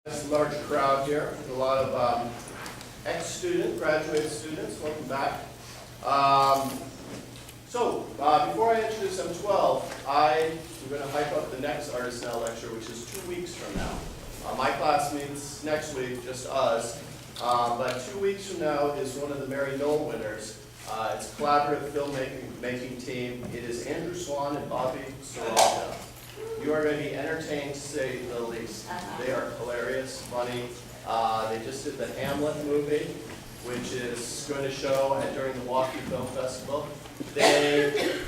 It's a large crowd here, a lot of ex-student, graduate students. Welcome back. Before I introduce M12, I'm going to hype up the next Artist Now lecture, which is 2 weeks from now. My class meets next week, just us. But 2 weeks from now is one of the Mary Knoll winners. It's a collaborative filmmaking team. It is Andrew Swan and Bobby Saralda. You are going to be entertained, to say the least. They are hilarious, funny. They just did the Hamlet movie, which is going to show during the Milwaukee Film Festival. They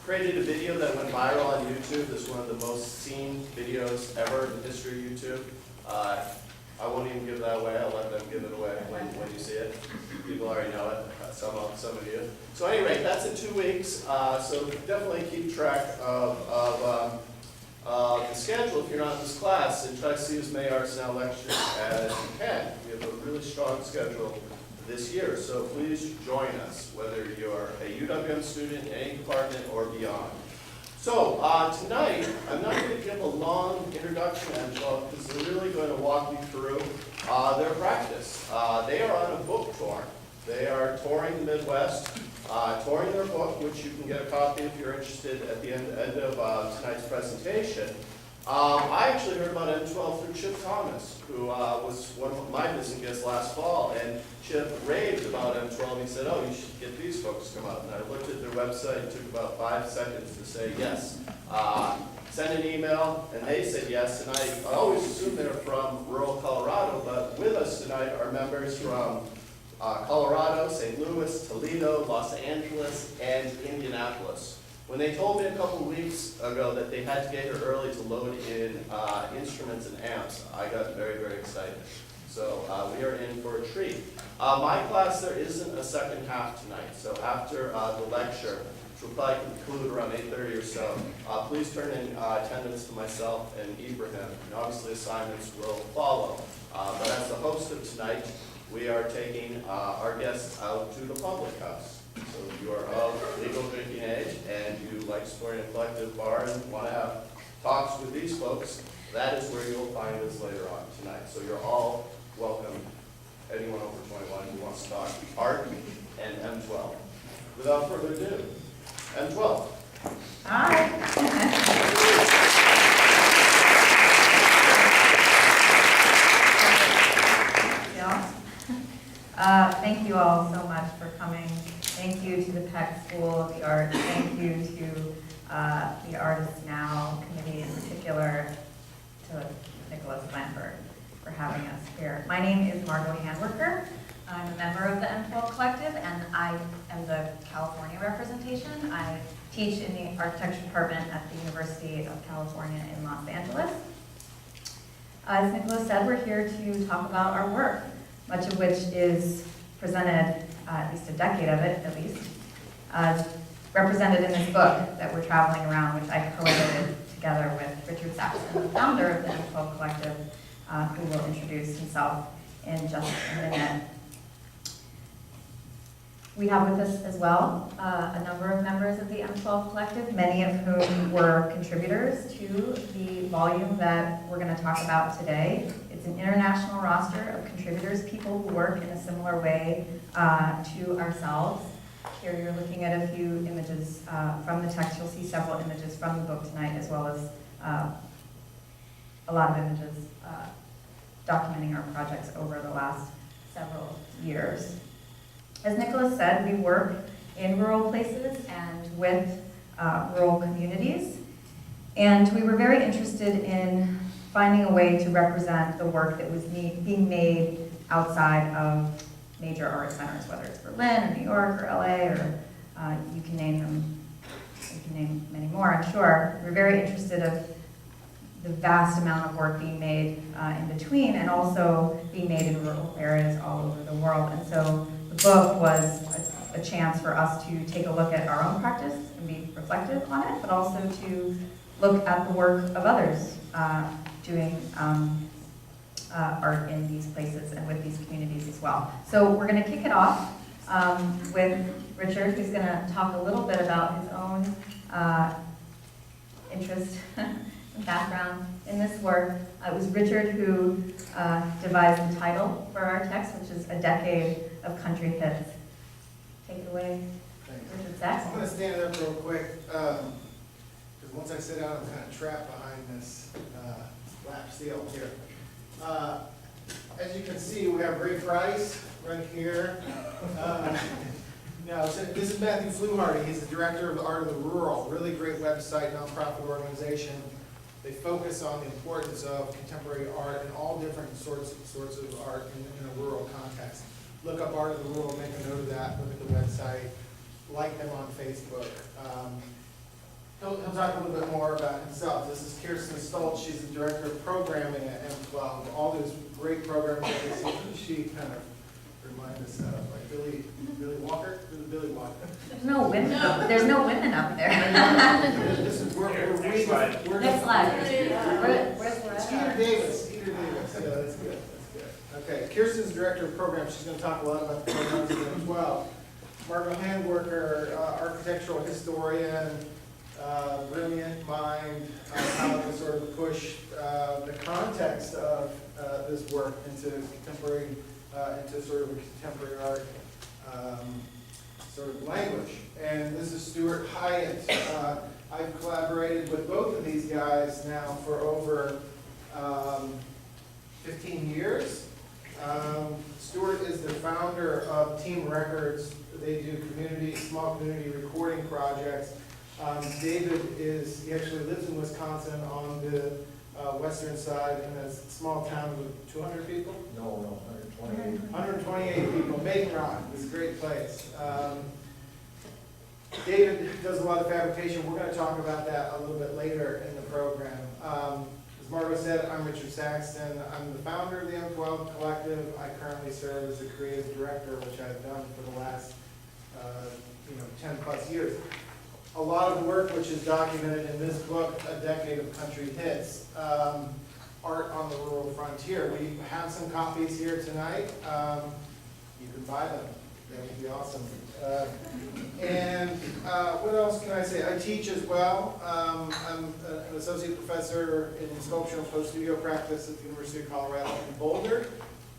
created a video that went viral on YouTube. It's one of the most seen videos ever in the history of YouTube. I won't even give that away. I'll let them give it away when you see it. People already know it, some of you. So anyway, that's in 2 weeks. So definitely keep track of the schedule if you're not in this class, and try to see as many Arts Now lectures as you can. We have a really strong schedule this year, so please join us, whether you're a UWM student in any department or beyond. So tonight, I'm not going to give a long introduction to M12 because they're really going to walk you through their practice. They are on a book tour. They are touring the Midwest, touring their book, which you can get a copy if you're interested at the end of tonight's presentation. I actually heard about M12 through Chip Thomas, who was one of my visiting guests last fall, and Chip raved about M12. He said, "Oh, you should get these folks to come out." And I looked at their website. It took about 5 seconds to say yes. Sent an email, and they said yes. And I always assumed they were from rural Colorado, but with us tonight are members from Colorado, St. Louis, Toledo, Los Angeles, and Indianapolis. When they told me a couple of weeks ago that they had to get here early to load in instruments and amps, I got very, very excited. So we are in for a treat. My class, there isn't a second half tonight. So after the lecture, which will probably conclude around 8:30 or so, please turn in attendance to myself and Ibrahim. And obviously assignments will follow. But as the host of tonight, we are taking our guests out to the public house. So if you are of legal drinking age and you like supporting a collective bar and want to have talks with these folks, that is where you'll find us later on tonight. So you're all welcome, anyone over 21 who wants to talk art and M12. Without further ado, M12. Hi. Thank you all so much for coming. Thank you to the Peck School of the Arts. Thank you to the Artists Now Committee, in particular to Nicholas Lambert for having us here. My name is Margot Handwerker. I'm a member of the M12 Collective, and I am the California representation. I teach in the architecture department at the University of California in Los Angeles. As Nicholas said, we're here to talk about our work, much of which is presented, at least a decade of it at least, represented in this book that we're traveling around, which I co-edited together with Richard Saxon, the founder of the M12 Collective, who will introduce himself in just a minute. We have with us as well a number of members of the M12 Collective, many of whom were contributors to the volume that we're going to talk about today. It's an international roster of contributors, people who work in a similar way to ourselves. Here you're looking at a few images from the text. You'll see several images from the book tonight, as well as a lot of images documenting our projects over the last several years. As Nicholas said, we work in rural places and with rural communities. And we were very interested in finding a way to represent the work that was being made outside of major art centers, whether it's Berlin or New York or LA, or you can name them, you can name many more, I'm sure. We're very interested in the vast amount of work being made in between, and also being made in rural areas all over the world. And so the book was a chance for us to take a look at our own practice and be reflective on it, but also to look at the work of others doing art in these places and with these communities as well. So we're going to kick it off with Richard, who's going to talk a little bit about his own interest and background in this work. It was Richard who devised the title for our text, which is A Decade of Country Hits. Take it away, Richard Sachs. I'm going to stand up real quick, because once I sit down, I'm kind of trapped behind this lap steel here. As you can see, we have Ray Price right here. Now, so this is Matthew Fluharty. He's the director of the Art of the Rural, really great website, nonprofit organization. They focus on the importance of contemporary art and all different sorts of art in a rural context. Look up Art of the Rural, make a note of that, look at the website, like them on Facebook. He'll talk a little bit more about himself. This is Kirsten Stoltz. She's the director of programming at M12. All those great programs that we see, she kind of reminds us of, like Billy Walker. Billy Walker. There's no women up there. This is we're Next slide. Skeeter Davis. Yeah, that's good. Okay, Kirsten's director of programs. She's going to talk a lot about the programs at M12. Margot Handwerker, architectural historian, brilliant mind, how to sort of push the context of this work into contemporary, into sort of a contemporary art sort of language. And this is Stuart Hyatt. I've collaborated with both of these guys now for over 15 years. Stuart is the founder of Team Records. They do small community recording projects. David he actually lives in Wisconsin on the western side in a small town with 200 people? No, 128. 128 people. Maiden Rock is a great place. David does a lot of fabrication. We're going to talk about that a little bit later in the program. As Margo said, I'm Richard Saxton. I'm the founder of the M12 Collective. I currently serve as the creative director, which I've done for the last 10 plus years. A lot of the work which is documented in this book, A Decade of Country Hits, Art on the Rural Frontier. We have some copies here tonight. You can buy them. That would be awesome. What else can I say? I teach as well. I'm an associate professor in sculpture and post-studio practice at the University of Colorado in Boulder.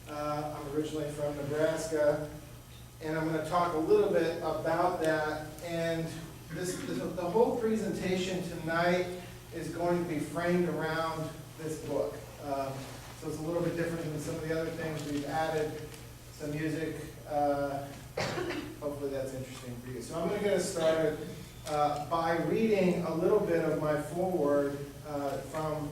I'm originally from Nebraska, and I'm going to talk a little bit about that. And the whole presentation tonight is going to be framed around this book. So it's a little bit different than some of the other things. We've added some music. Hopefully that's interesting for you. So I'm going to get us started by reading a little bit of my foreword from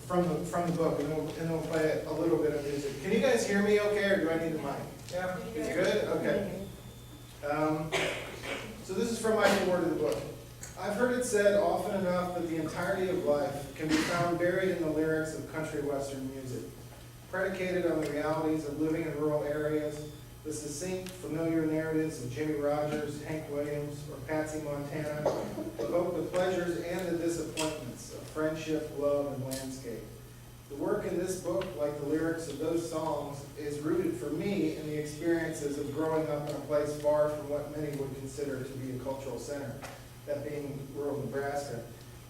the book, and then we'll play a little bit of music. Can you guys hear me okay, or do I need the mic? Yeah, it's good? Okay. So this is from my foreword of the book. I've heard it said often enough that the entirety of life can be found buried in the lyrics of country western music, predicated on the realities of living in rural areas, the succinct, familiar narratives of Jimmy Rogers, Hank Williams, or Patsy Montana evoke the pleasures and the disappointments of friendship, love, and landscape. The work in this book, like the lyrics of those songs, is rooted for me in the experiences of growing up in a place far from what many would consider to be a cultural center, that being rural Nebraska.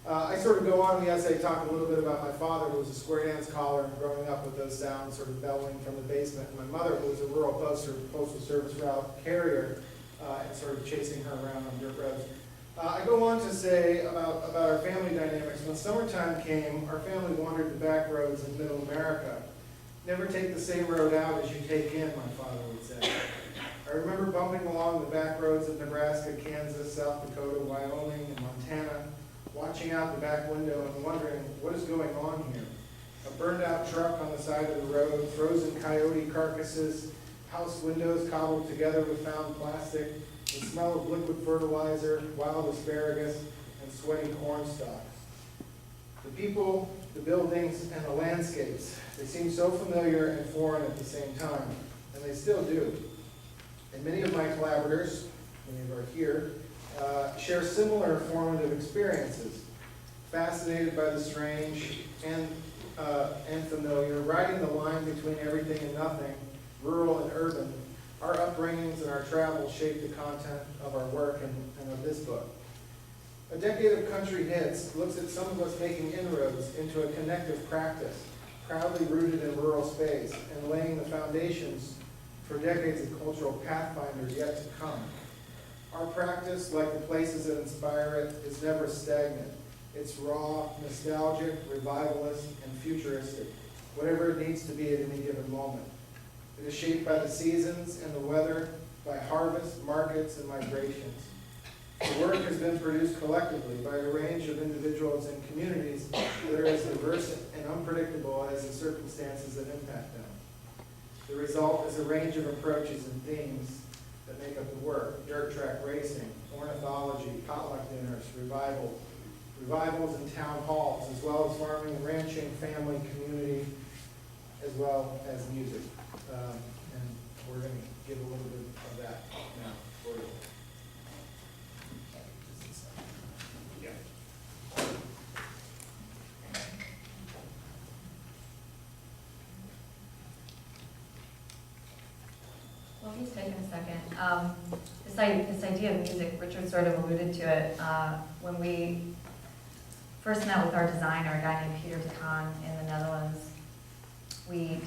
I sort of go on in the essay, talk a little bit about my father, who was a square dance caller, and growing up with those sounds sort of bellowing from the basement, and my mother, who was a rural postal service route carrier, and sort of chasing her around on dirt roads. I go on to say about our family dynamics. When summertime came, our family wandered the back roads in middle America. Never take the same road out as you take in, my father would say. I remember bumping along the back roads of Nebraska, Kansas, South Dakota, Wyoming, and Montana, watching out the back window and wondering, what is going on here? A burned out truck on the side of the road, frozen coyote carcasses, house windows cobbled together with found plastic, the smell of liquid fertilizer, wild asparagus, and sweaty corn stalks. The people, the buildings, and the landscapes, they seem so familiar and foreign at the same time, and they still do. And many of my collaborators, many of are here, share similar formative experiences, fascinated by the strange and familiar, riding the line between everything and nothing, rural and urban. Our upbringings and our travels shape the content of our work and of this book. A decade of country hits looks at some of us making inroads into a connective practice, proudly rooted in rural space and laying the foundations for decades of cultural pathfinders yet to come. Our practice, like the places that inspire it, is never stagnant. It's raw, nostalgic, revivalist, and futuristic, whatever it needs to be at any given moment. It is shaped by the seasons and the weather, by harvest, markets, and migrations. The work has been produced collectively by a range of individuals and communities that are as diverse and unpredictable as the circumstances that impact them. The result is a range of approaches and themes that make up the work: dirt track racing, ornithology, potluck dinners, revivals and town halls, as well as farming and ranching, family, community, as well as music. And we're going to give a little bit of that now for you. Well, he's taking a second. This idea of music, Richard sort of alluded to it. When we first met with our designer, a guy named Peter Decan in the Netherlands, we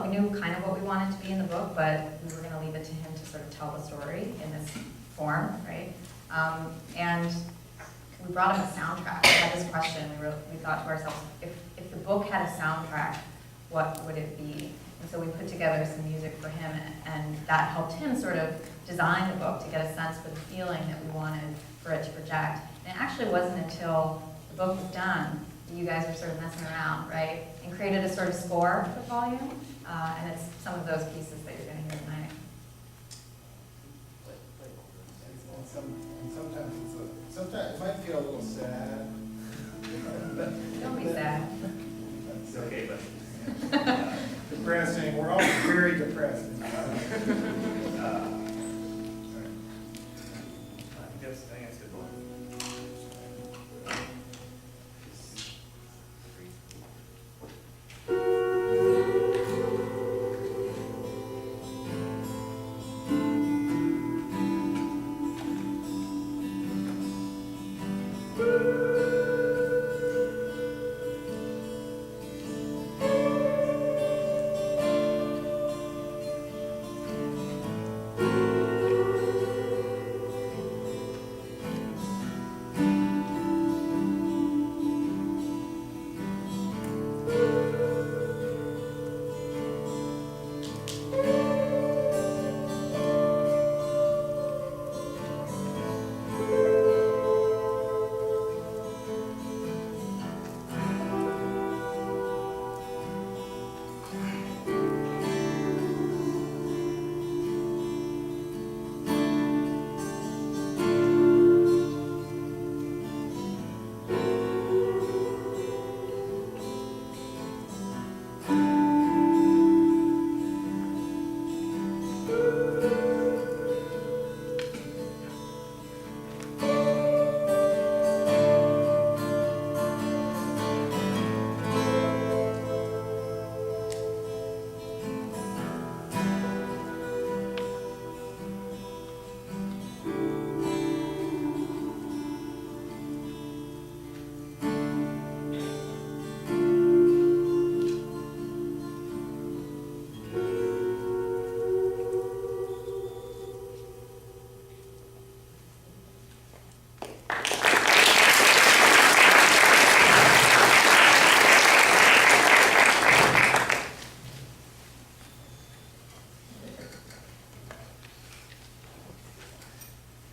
knew kind of what we wanted to be in the book, but we were going to leave it to him to sort of tell the story in this form, right? And we brought him a soundtrack. We had this question. We thought to ourselves, if the book had a soundtrack, what would it be? And so we put together some music for him, and that helped him sort of design the book to get a sense for the feeling that we wanted for it to project. And it actually wasn't until the book was done that you guys were sort of messing around, right? And created a sort of score for the volume, and it's some of those pieces that you're going to hear tonight. Sometimes it might feel a little sad. Don't be sad. It's okay, but. Depressing. We're all very depressed. I think that's good one.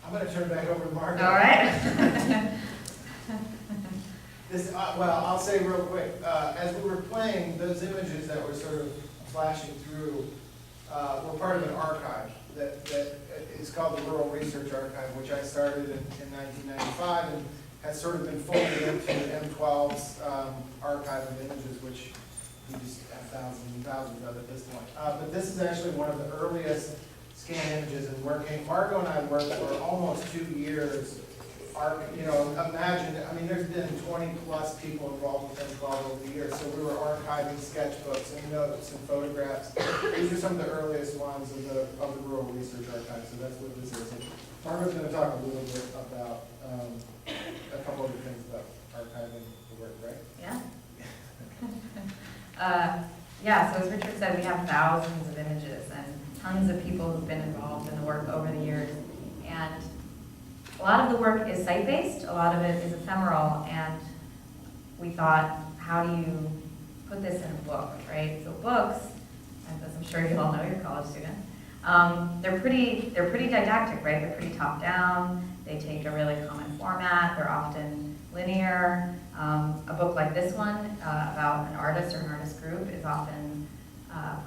I'm going to turn it back over to Margaret. All right. Well, I'll say real quick, as we were playing, those images that were sort of flashing through were part of an archive that is called the Rural Research Archive, which I started in 1995 and has sort of been folded into M12's archive of images, which we just have thousands and thousands of at this point. But this is actually one of the earliest scan images and working. Margot and I worked for almost 2 years imagine, I mean, there's been 20-plus people involved with M12 over the years, so we were archiving sketchbooks and notes and photographs. These are some of the earliest ones of the Rural Research Archive, so that's what this is. And Margaret's going to talk a little bit about a couple other things about archiving the work, right? Yeah. Yeah, so as Richard said, we have thousands of images and tons of people who've been involved in the work over the years. And a lot of the work is site-based, a lot of it is ephemeral, and we thought, how do you put this in a book, right? So books, as I'm sure you all know, you're college students, they're pretty didactic, right? They're pretty top-down, they take a really common format, they're often linear. A book like this one about an artist or an artist group is often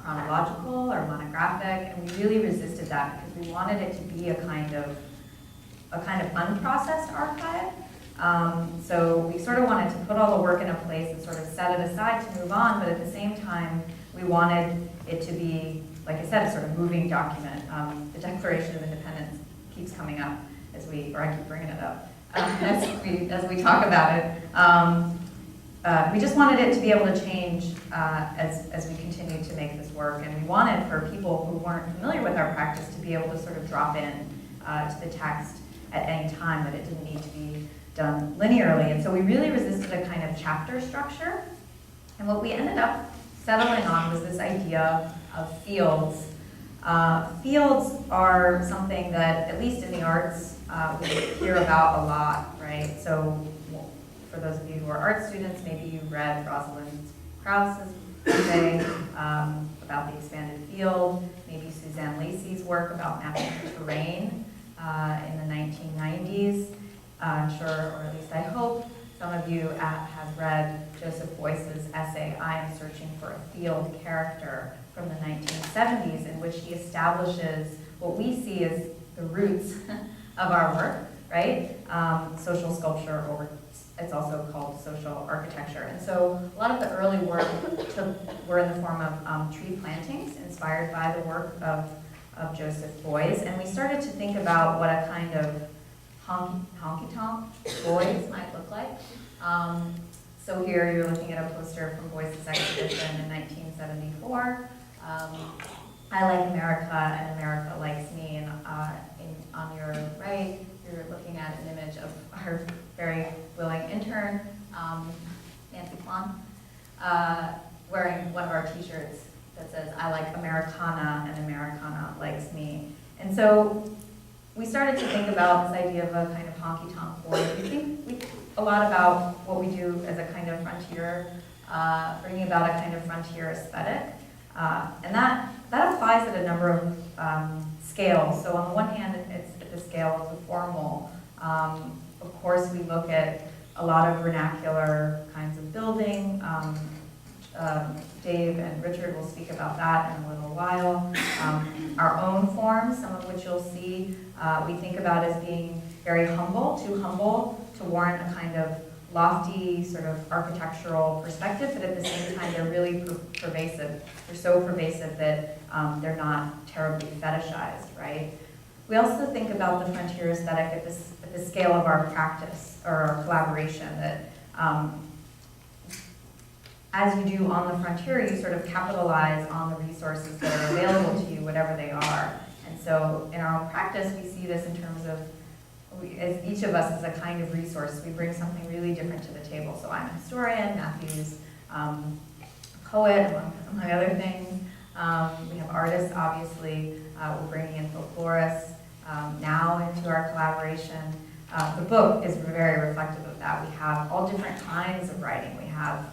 chronological or monographic, and we really resisted that because we wanted it to be a kind of unprocessed archive. So we sort of wanted to put all the work in a place and sort of set it aside to move on, but at the same time, we wanted it to be, like I said, a sort of moving document. The Declaration of Independence keeps coming up or I keep bringing it up. As we talk about it, we just wanted it to be able to change as we continue to make this work, and we wanted for people who weren't familiar with our practice to be able to sort of drop in to the text at any time, that it didn't need to be done linearly. And so we really resisted a kind of chapter structure, and what we ended up settling on was this idea of fields. Fields are something that, at least in the arts, we hear about a lot, right? So for those of you who are art students, maybe you read Rosalind Krauss's essay about the expanded field, maybe Suzanne Lacey's work about mapping terrain in the 1990s. I'm sure, or at least I hope, some of you have read Joseph Beuys's essay, I Am Searching for a Field Character, from the 1970s, in which he establishes what we see as the roots of our work, right? Social sculpture, or it's also called social architecture. And so a lot of the early work were in the form of tree plantings, inspired by the work of Joseph Beuys. And we started to think about what a kind of honky-tonk boys might look like. So here you're looking at a poster from Beuys's exhibition in 1974. I Like America and America Likes Me, and on your right, you're looking at an image of our very willing intern, Nancy Plon, wearing one of our t-shirts that says, I like Americana and Americana likes me. And so we started to think about this idea of a kind of honky-tonk boy. We think a lot about what we do as a kind of frontier, bringing about a kind of frontier aesthetic. And that applies at a number of scales. So on the one hand, it's at the scale of the formal. Of course, we look at a lot of vernacular kinds of building. Dave and Richard will speak about that in a little while. Our own forms, some of which you'll see, we think about as being very humble, too humble to warrant a kind of lofty sort of architectural perspective, but at the same time they're really pervasive. They're so pervasive that they're not terribly fetishized, right? We also think about the frontier aesthetic at the scale of our practice or our collaboration, that as you do on the frontier, you sort of capitalize on the resources that are available to you, whatever they are. And so in our own practice, we see this in terms of, as each of us is a kind of resource, we bring something really different to the table. So I'm a historian, Matthew's a poet, among other things. We have artists, obviously. We're bringing in folklorists now into our collaboration. The book is very reflective of that. We have all different kinds of writing. We have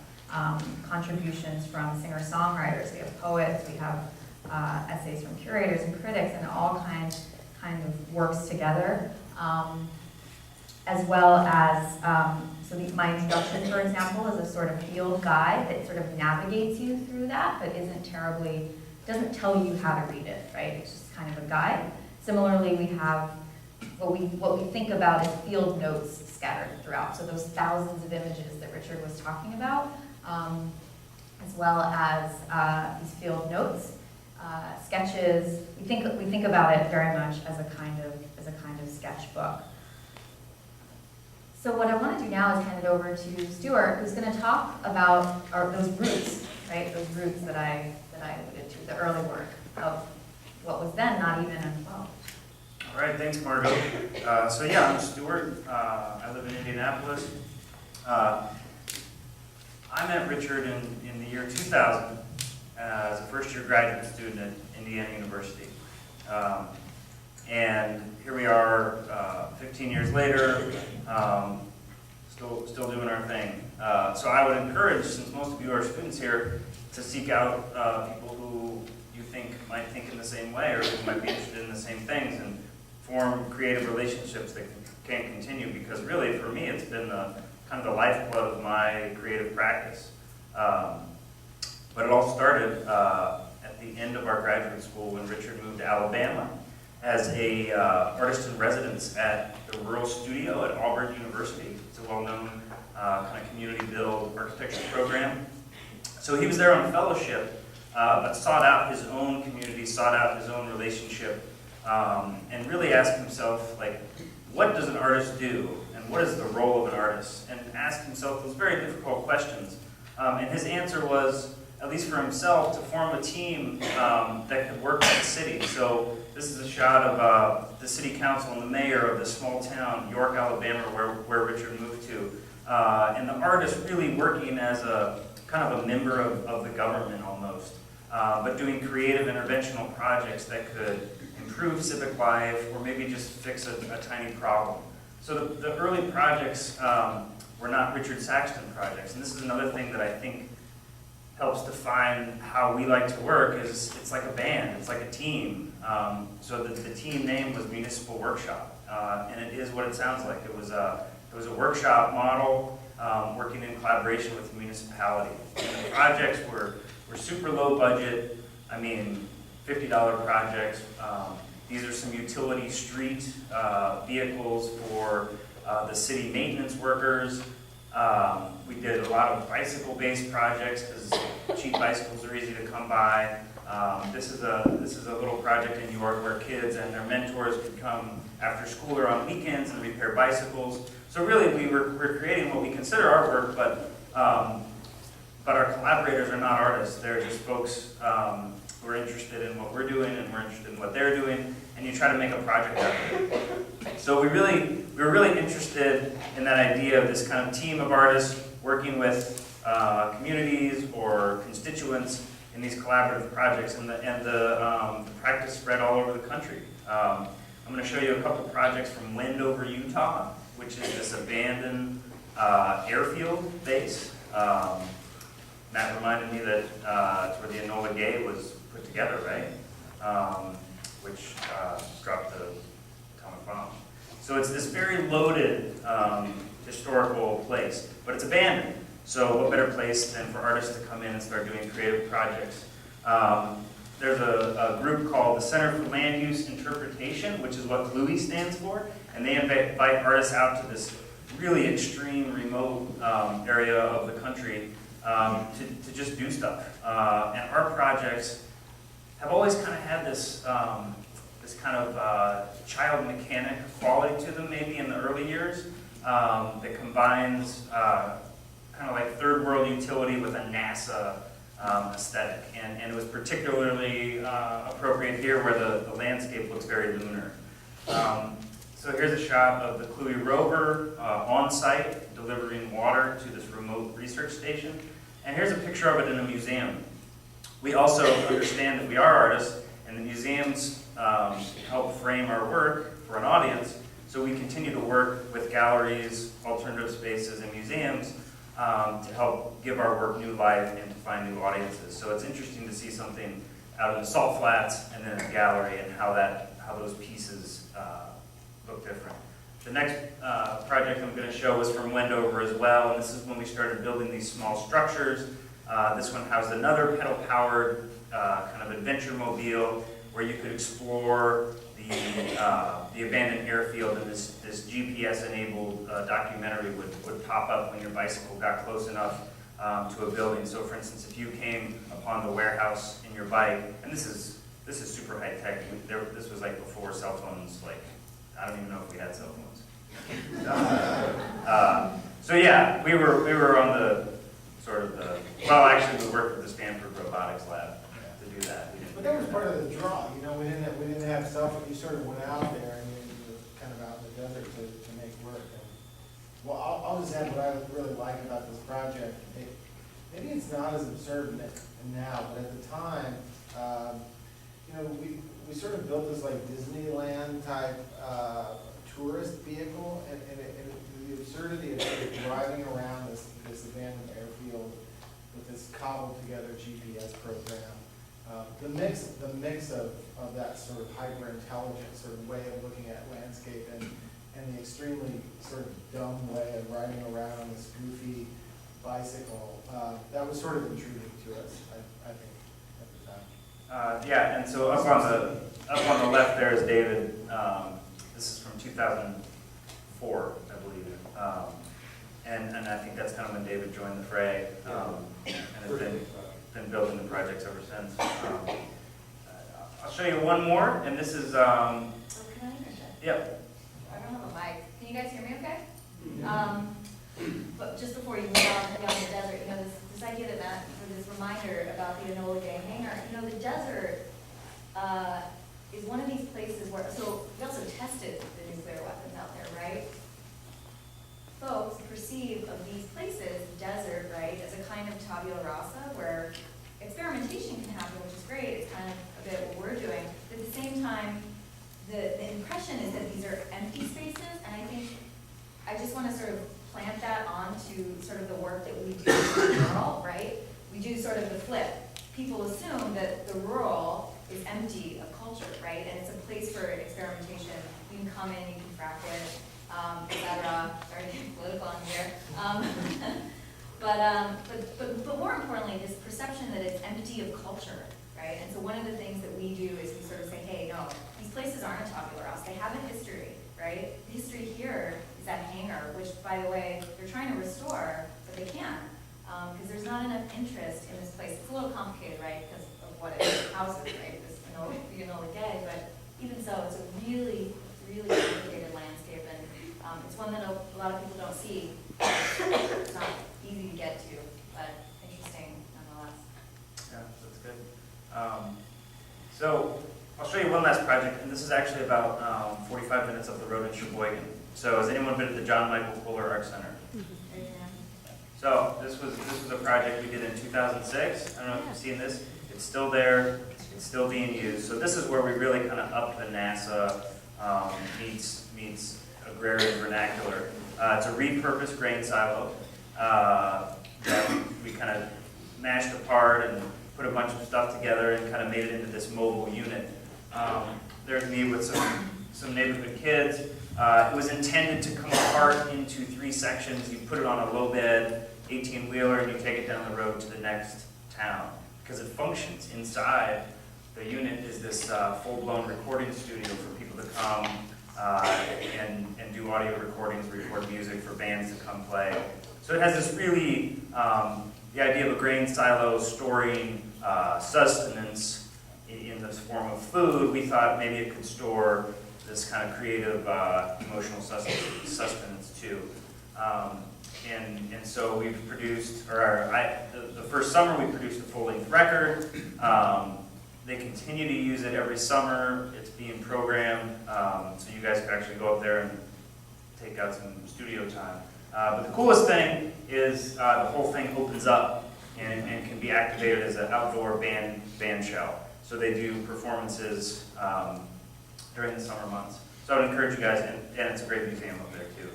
contributions from singer-songwriters, we have poets, we have essays from curators and critics, and all kind of works together. As well as, my introduction, for example, is a sort of field guide that sort of navigates you through that, but doesn't tell you how to read it, right? It's just kind of a guide. Similarly, we have what we think about as field notes scattered throughout. So those thousands of images that Richard was talking about, as well as these field notes, sketches. We think about it very much as a kind of sketchbook. So what I want to do now is hand it over to Stuart, who's going to talk about those roots, right? Those roots that I alluded to, the early work of what was then not even M12. All right, thanks, Margot. So yeah, I'm Stuart. I live in Indianapolis. I met Richard in the year 2000 as a first-year graduate student at Indiana University. And here we are 15 years later, still doing our thing. So I would encourage, since most of you are students here, to seek out people who you think might think in the same way or who might be interested in the same things and form creative relationships that can continue, because really for me it's been kind of the lifeblood of my creative practice. But it all started at the end of our graduate school when Richard moved to Alabama as a artist in residence at the Rural Studio at Auburn University. It's a well-known kind of community build architecture program. So he was there on fellowship, but sought out his own community, sought out his own relationship, and really asked himself, like, what does an artist do? And what is the role of an artist? And asked himself those very difficult questions. And his answer was, at least for himself, to form a team that could work with the city. So this is a shot of the city council and the mayor of this small town, York, Alabama, where Richard moved to. And the artist really working as a kind of a member of the government almost, but doing creative interventional projects that could improve civic life or maybe just fix a tiny problem. So the early projects were not Richard Saxton projects, and this is another thing that I think helps define how we like to work. Is it's like a band, it's like a team. So the team name was Municipal Workshop, and it is what it sounds like. It was a workshop model working in collaboration with the municipality. And the projects were super low budget. I mean, $50 projects. These are some utility street vehicles for the city maintenance workers. We did a lot of bicycle-based projects because cheap bicycles are easy to come by. This is a little project in New York where kids and their mentors could come after school or on weekends and repair bicycles. So really, we're creating what we consider artwork, but our collaborators are not artists. They're just folks who are interested in what we're doing, and we're interested in what they're doing, and you try to make a project out of it. So we were really interested in that idea of this kind of team of artists working with communities or constituents in these collaborative projects, and the practice spread all over the country. I'm going to show you a couple projects from Wendover, Utah, which is this abandoned airfield base. Matt reminded me that it's where the Enola Gay was put together, right? Which dropped the atomic bomb. So it's this very loaded historical place, but it's abandoned. So what better place than for artists to come in and start doing creative projects? There's a group called the Center for Land Use Interpretation, which is what CLUI stands for, and they invite artists out to this really extreme, remote area of the country to just do stuff. And our projects have always kind of had this kind of child mechanic quality to them, maybe in the early years, that combines kind of like third world utility with a NASA aesthetic. And it was particularly appropriate here where the landscape looks very lunar. So here's a shot of the CLUI rover on site delivering water to this remote research station. And here's a picture of it in a museum. We also understand that we are artists, and the museums help frame our work for an audience. So we continue to work with galleries, alternative spaces, and museums to help give our work new life and to find new audiences. So it's interesting to see something out in the Salt Flats and then a gallery and how those pieces look different. The next project I'm going to show was from Wendover as well, and this is when we started building these small structures. This one housed another pedal-powered kind of adventure mobile where you could explore the abandoned airfield, and this GPS-enabled documentary would pop up when your bicycle got close enough to a building. So for instance, if you came upon the warehouse in your bike, and this is super high-tech, this was like before cell phones, like I don't even know if we had cell phones. So yeah, we were on the sort of the, well, actually we worked with the Stanford Robotics Lab to do that. We didn't But that was do part of the draw, you know, we didn't have stuff, you sort of went out there and you were kind of out in the desert to make work. And, well, I'll just add what I really like about this project. Maybe it's not as absurd now, but at the time, you know, we sort of built this like Disneyland type tourist vehicle, and the absurdity of driving around this abandoned airfield with this cobbled together GPS program. The mix of that sort of hyper-intelligent sort of way of looking at landscape and the extremely sort of dumb way of riding around on this goofy bicycle, that was sort of intriguing to us, I think, at the time. Yeah, and so up on the left there is David. This is from 2004, I believe. And I think that's kind of when David joined the fray, and has been building the projects ever since. I'll show you one more, and this is, Oh, can I interject? yep. I don't have a mic. Can you guys hear me okay? But just before you move on beyond the desert, you know, this idea that Matt, for this reminder about the Enola Gay hangar, you know, the desert is one of these places where, so we also tested the nuclear weapons out there, right? Folks perceive of these places, desert, right, as a kind of tabula rasa where experimentation can happen, which is great. It's kind of a bit what we're doing. But at the same time, the impression is that these are empty spaces, and I think I just want to sort of plant that onto sort of the work that we do in rural, right? We do sort of the flip. People assume that the rural is empty of culture, right? And it's a place for experimentation. You can come in, you can practice, et cetera. Sorry to get political on here. But more importantly, this perception that it's empty of culture, right? And so one of the things that we do is we sort of say, hey, no, these places aren't a tabula rasa. They have a history, right? The history here is that hangar, which, by the way, they're trying to restore, but they can't, because there's not enough interest in this place. It's a little complicated, right, because of what it houses, right? This Enola Gay, but even so, it's a really, really complicated landscape, and it's one that a lot of people don't see. It's not easy to get to, but interesting nonetheless. Yeah, that's good. So I'll show you one last project, and this is actually about 45 minutes up the road in Sheboygan. So has anyone been at the John Michael Kohler Art Center? So this was a project we did in 2006. I don't know if you've seen this. It's still there. It's still being used. So this is where we really kind of up the NASA meets agrarian vernacular. It's a repurposed grain silo that we kind of mashed apart and put a bunch of stuff together and kind of made it into this mobile unit. There's me with some neighborhood kids. It was intended to come apart into 3 sections. You put it on a low bed 18-wheeler and you take it down the road to the next town because it functions. Inside the unit is this full-blown recording studio for people to come and do audio recordings, record music for bands to come play. So it has this really, the idea of a grain silo storing sustenance in the form of food. We thought maybe it could store this kind of creative, emotional sustenance too. And so we've produced, the first summer we produced a full-length record. They continue to use it every summer. It's being programmed, so you guys can actually go up there and take out some studio time. But the coolest thing is the whole thing opens up and can be activated as an outdoor band shell. So they do performances during the summer months. So I would encourage you guys, and it's a great museum up there too.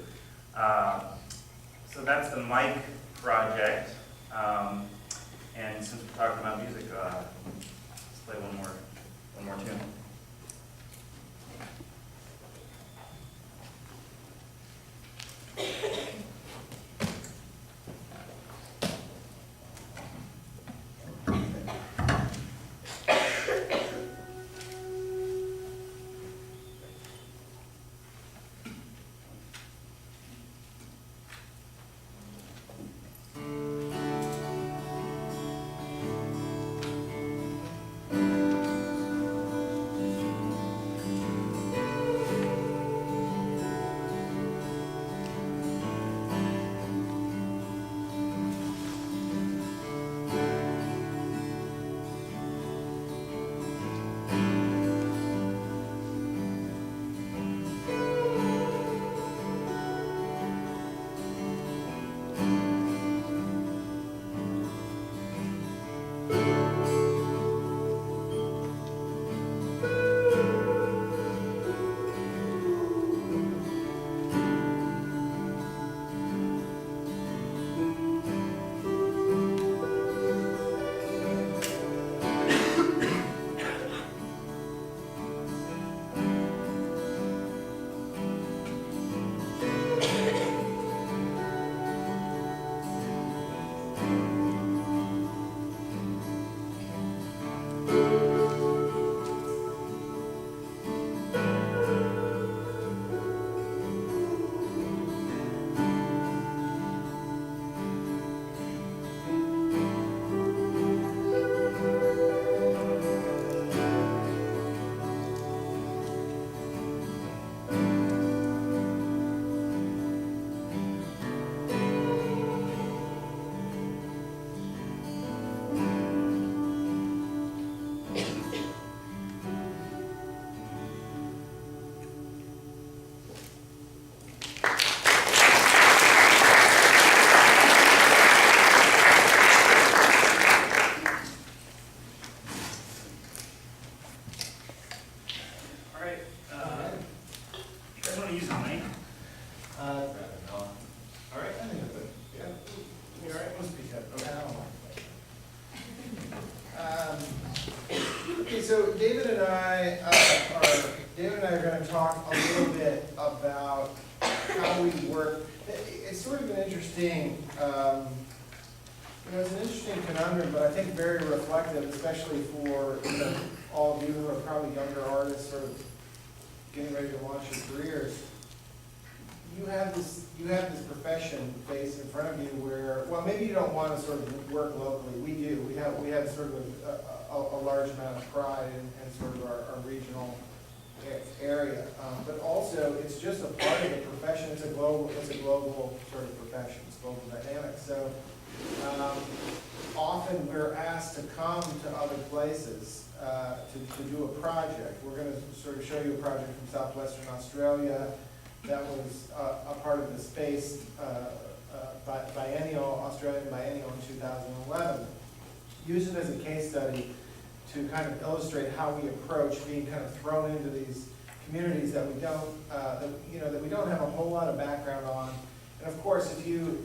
So that's the Mike project. And since we're talking about music, let's play one more tune. Okay, so David and I are going to talk a little bit about how we work. It's sort of an interesting, it's an interesting conundrum, but I think very reflective, especially for all of you who are probably younger artists, sort of getting ready to launch your careers. You have this profession face in front of you where, well, maybe you don't want to sort of work locally. We do. We have sort of a large amount of pride in sort of our regional area. But also, it's just a part of the profession. It's a global sort of profession. It's global dynamics. So often we're asked to come to other places to do a project. We're going to sort of show you a project from southwestern Australia that was a part of the space Australian biennial in 2011. Use it as a case study to kind of illustrate how we approach being kind of thrown into these communities that we don't, that we don't have a whole lot of background on. And of course, if you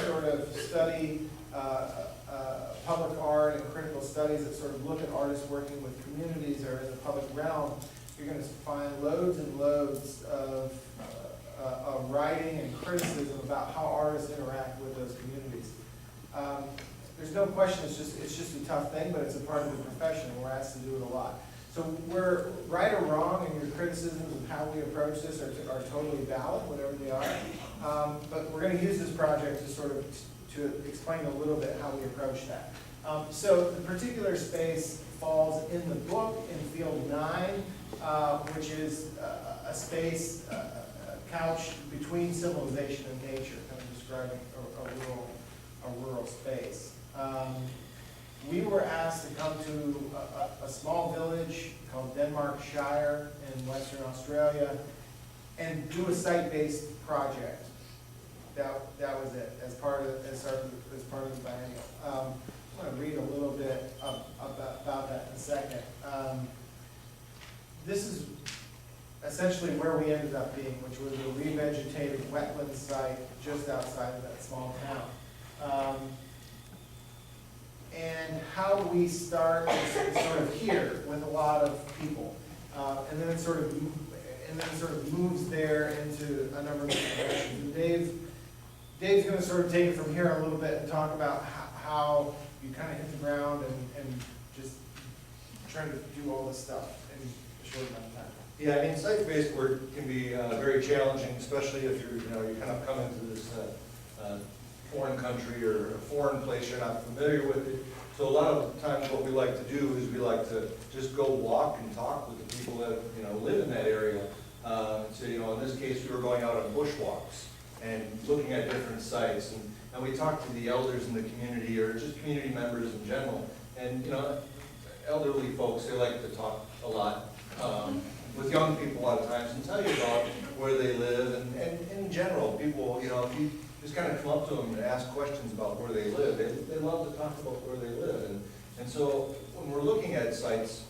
sort of study public art and critical studies that sort of look at artists working with communities or in the public realm, you're going to find loads and loads of writing and criticism about how artists interact with those communities. There's no question it's just a tough thing, but it's a part of the profession, and we're asked to do it a lot. So we're right or wrong, and your criticisms of how we approach this are totally valid, whatever they are. But we're going to use this project to sort of to explain a little bit how we approach that. So the particular space falls in the book in Field 9, which is a space couched between civilization and nature, kind of describing a rural space. We were asked to come to a small village called Denmark Shire in Western Australia and do a site-based project. That was it, as part of the biennial. I'm going to read a little bit about that in a second. This is essentially where we ended up being, which was a revegetated wetland site just outside of that small town. And how we start is sort of here with a lot of people, and then it sort of moves there into a number of different directions. And Dave's going to sort of take it from here a little bit and talk about how you kind of hit the ground and just try to do all this stuff in a short amount of time. Yeah, I mean, site-based work can be very challenging, especially if you kind of come into this foreign country or a foreign place you're not familiar with it. So a lot of times what we like to do is we like to just go walk and talk with the people that live in that area. So in this case we were going out on bushwalks and looking at different sites, and we talked to the elders in the community or just community members in general. And elderly folks, they like to talk a lot with young people a lot of times and tell you about where they live, and in general people, if you just kind of come up to them and ask questions about where they live. They love to talk about where they live. And so when we're looking at sites,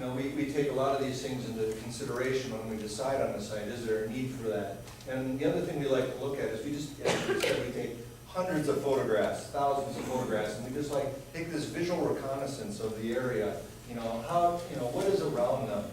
we take a lot of these things into consideration when we decide on a site. Is there a need for that? And the other thing we like to look at is we take hundreds of photographs, thousands of photographs, and we just take this visual reconnaissance of the area. What is around them?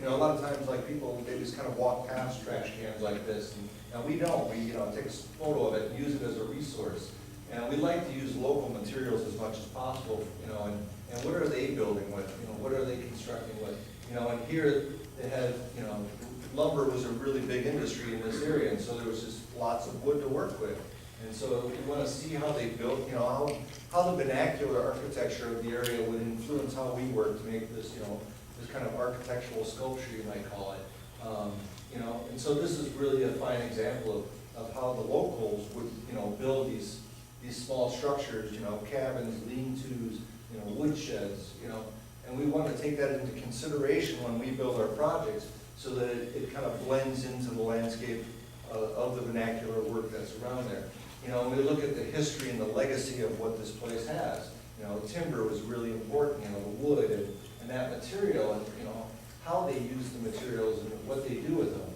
A lot of times, people, they just kind of walk past trash cans like this, and we don't. We, take a photo of it and use it as a resource. And we like to use local materials as much as possible, and what are they building with? What are they constructing with? And here they had, lumber was a really big industry in this area, and so there was just lots of wood to work with. And so we want to see how they built, how the vernacular architecture of the area would influence how we work to make this, this kind of architectural sculpture, you might call it. And so this is really a fine example of how the locals would, build these small structures, cabins, lean-tos, woodsheds, and we want to take that into consideration when we build our projects so that it kind of blends into the landscape of the vernacular work that's around there. When we look at the history and the legacy of what this place has, timber was really important, the wood and that material, and how they use the materials and what they do with them.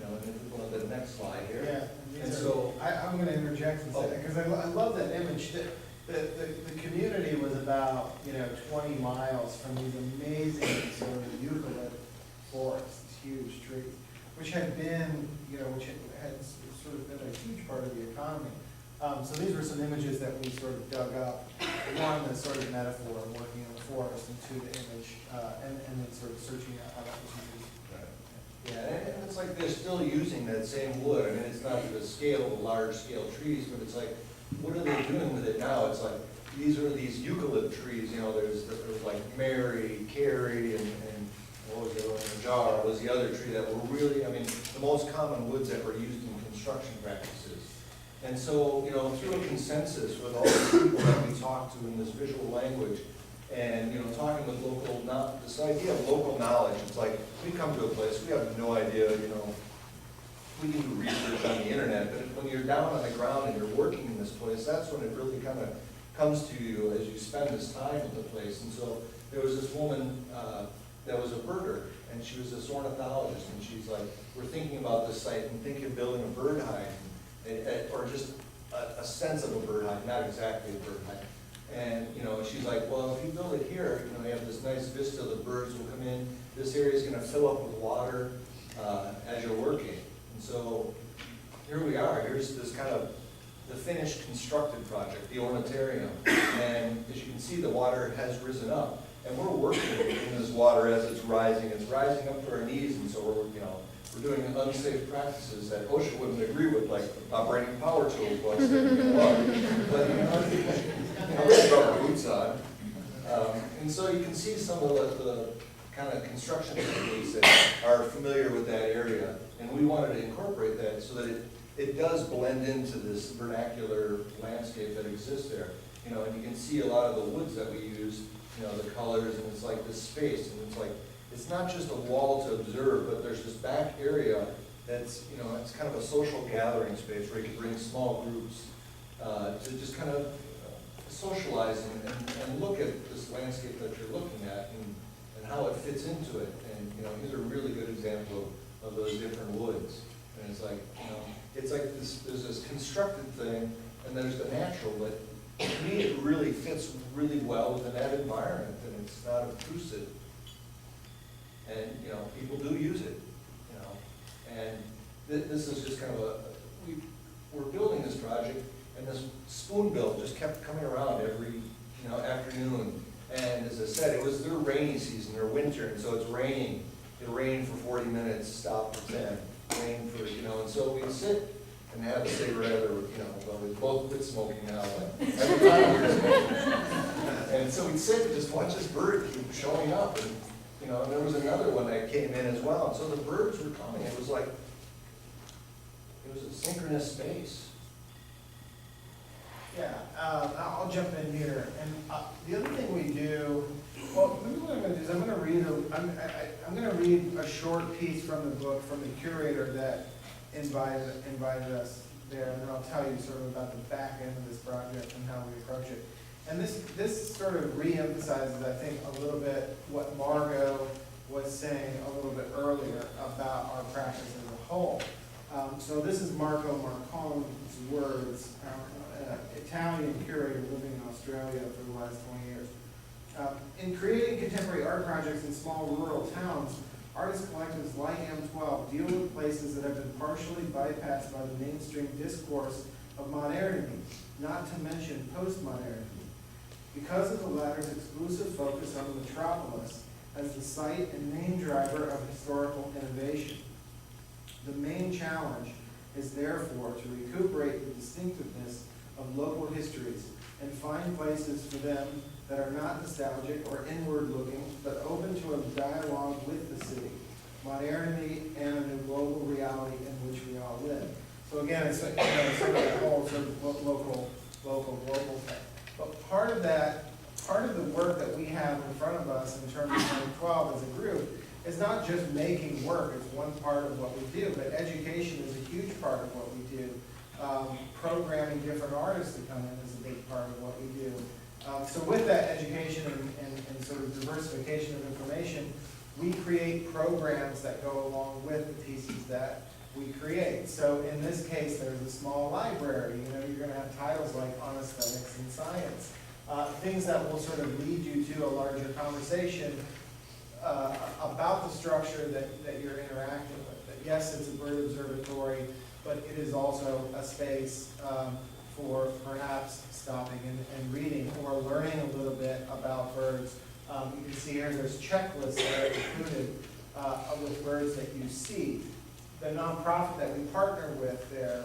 And if we go on to the next slide here. Yeah, And so I'm going to interject and say that because I love that image. The community was about, 20 miles from these amazing sort of eucalypt forests, these huge trees, which had been, which had sort of been a huge part of the economy. So these were some images that we sort of dug up. One, the sort of metaphor of working in the forest, and two, the image, and then sort of searching out how that was used. Yeah, and it's like they're still using that same wood. I mean, it's not the scale of the large scale trees, but it's like, what are they doing with it now? It's like, these are these eucalypt trees, there's like Mary, Carrie, and what was the other one? Jar was the other tree that were really, I mean, the most common woods that were used in construction practices. And so, through a consensus with all the people that we talked to in this visual language, and, talking with local, this idea of local knowledge, it's like, we come to a place, we have no idea, we can do research on the internet, but when you're down on the ground and you're working in this place, that's when it really kind of comes to you as you spend this time with the place. And so there was this woman that was a birder, and she was this ornithologist, and she's like, we're thinking about this site and thinking of building a bird hide, or just a sense of a bird hide, not exactly a bird hide. And, she's like, well, if you build it here, you have this nice vista, the birds will come in, this area is going to fill up with water as you're working. And so here we are, here's this kind of the finished constructed project, the ornitarium. And as you can see, the water has risen up. And we're working in this water as it's rising. It's rising up to our knees, and so we're doing unsafe practices that OSHA wouldn't agree with, like operating power tools while sitting in the water. But, we have rubber boots on. And so you can see some of the kind of construction techniques that are familiar with that area. And we wanted to incorporate that so that it does blend into this vernacular landscape that exists there. And you can see a lot of the woods that we use, the colors, and it's like this space, and it's like, it's not just a wall to observe, but there's this back area that's, it's kind of a social gathering space where you can bring small groups to just kind of socialize and look at this landscape that you're looking at and how it fits into it. And, here's a really good example of those different woods. And it's like, it's like there's this constructed thing, and there's the natural, but to me it really fits really well within that environment, and it's not obtrusive. And, people do use it, And this is just kind of we're building this project, and this spoonbill just kept coming around every, afternoon. And as I said, it was their rainy season, their winter, and so it's raining. It rained for 40 minutes, stopped for 10, rained for, and so we'd sit and have a cigarette, or, well, we both quit smoking now, but at the time we were smoking. And so we'd sit and just watch this bird keep showing up, and, and there was another one that came in as well. And so the birds were coming. It was like, it was a synchronous space. Yeah, I'll jump in here. And the other thing we do, well, maybe what I'm going to do is I'm going to read a short piece from the book from the curator that invited us there, and then I'll tell you sort of about the back end of this project and how we approach it. And this sort of reemphasizes, I think, a little bit what Margot was saying a little bit earlier about our practice as a whole. So this is Marco Marcone's words, Italian curator living in Australia for the last 20 years. In creating contemporary art projects in small rural towns, artist collectives like M12 deal with places that have been partially bypassed by the mainstream discourse of modernity, not to mention postmodernity. Because of the latter's exclusive focus on the metropolis as the site and main driver of historical innovation. The main challenge is therefore to recuperate the distinctiveness of local histories and find places for them that are not nostalgic or inward-looking, but open to a dialogue with the city, modernity, and a new global reality in which we all live. So again, it's sort of a whole sort of local thing. But part of the work that we have in front of us in terms of M12 as a group is not just making work, it's one part of what we do, but education is a huge part of what we do. Programming different artists to come in is a big part of what we do. So with that education and sort of diversification of information, we create programs that go along with the pieces that we create. So in this case, there's a small library. You know, you're going to have titles like On Aesthetics and Science, things that will sort of lead you to a larger conversation about the structure that you're interacting with. That yes, it's a bird observatory, but it is also a space for perhaps stopping and reading or learning a little bit about birds. You can see here there's checklists that are included with birds that you see. The nonprofit that we partner with there,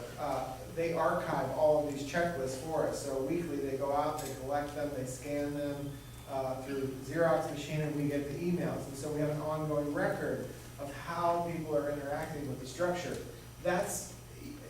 they archive all of these checklists for us. So weekly they go out, they collect them, they scan them through Xerox machine, and we get the emails. And so we have an ongoing record of how people are interacting with the structure. That's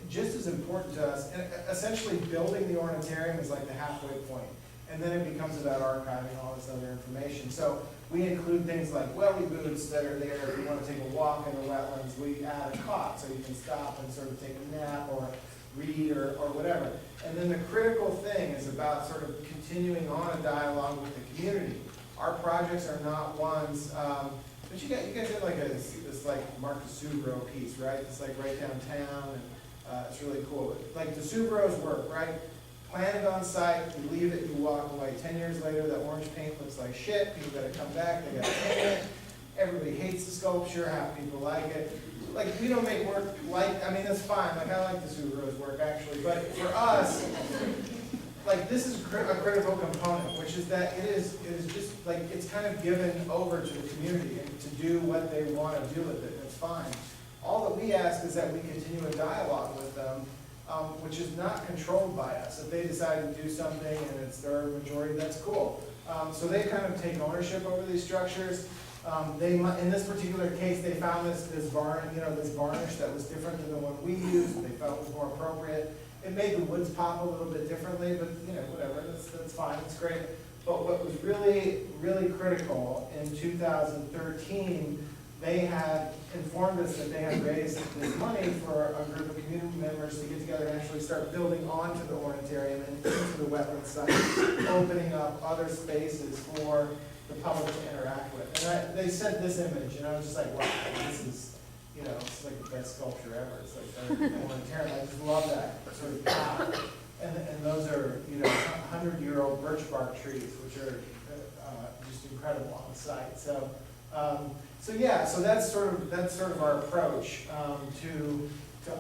just as important to us. And essentially building the ornitharium is like the halfway point. And then it becomes about archiving all this other information. So we include things like welly boots that are there if you want to take a walk in the wetlands. We add a cot so you can stop and sort of take a nap or read or whatever. And then the critical thing is about sort of continuing on a dialogue with the community. Our projects are not ones, but you guys did like this like Marcus Subro piece, right? It's like right downtown, and it's really cool. Like the Subros work, right? Planted on site, you leave it, you walk away. 10 years later, that orange paint looks like shit. People gotta come back, they gotta paint it. Everybody hates the sculpture, half people like it. Like, we don't make work like, I mean, that's fine. Like, I like the Subaru's work, actually. But for us, like, this is a critical component, which is that it is just, like, it's kind of given over to the community to do what they want to do with it. It's fine. All that we ask is that we continue a dialogue with them, which is not controlled by us. If they decide to do something and it's their majority, that's cool. So they kind of take ownership over these structures. In this particular case, they found this varnish that was different than the one we used. They felt was more appropriate. It made the woods pop a little bit differently, but whatever. That's fine. It's great. But what was really, really critical in 2013, they had informed us that they had raised this money for a group of community members to get together and actually start building onto the ornitharium and into the wetland site, opening up other spaces for the public to interact with. And they sent this image, and I was just like, wow, this is, it's like the best sculpture ever. It's like the ornitharium. I just love that sort of path. And those are, 100-year-old birch bark trees, which are just incredible on the site. So that's sort of our approach to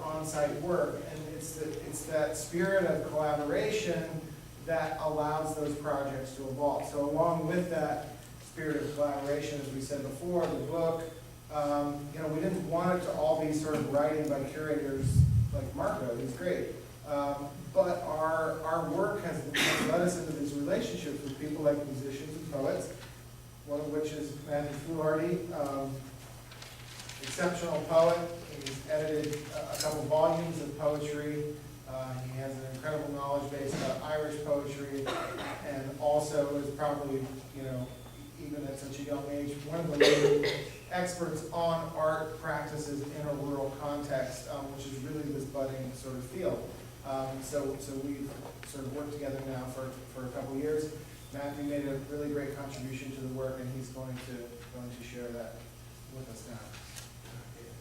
on-site work, and it's that spirit of collaboration that allows those projects to evolve. So along with that spirit of collaboration, as we said before, the book, we didn't want it to all be sort of writing by curators like Marco, who's great. But our work has led us into these relationships with people like musicians and poets, one of which is Matthew Fluharty, exceptional poet. He's edited a couple volumes of poetry. He has an incredible knowledge base about Irish poetry, and also is probably, even at such a young age, one of the leading experts on art practices in a rural context, which is really this budding sort of field. So we've sort of worked together now for a couple years. Matthew made a really great contribution to the work, and he's going to share that with us now.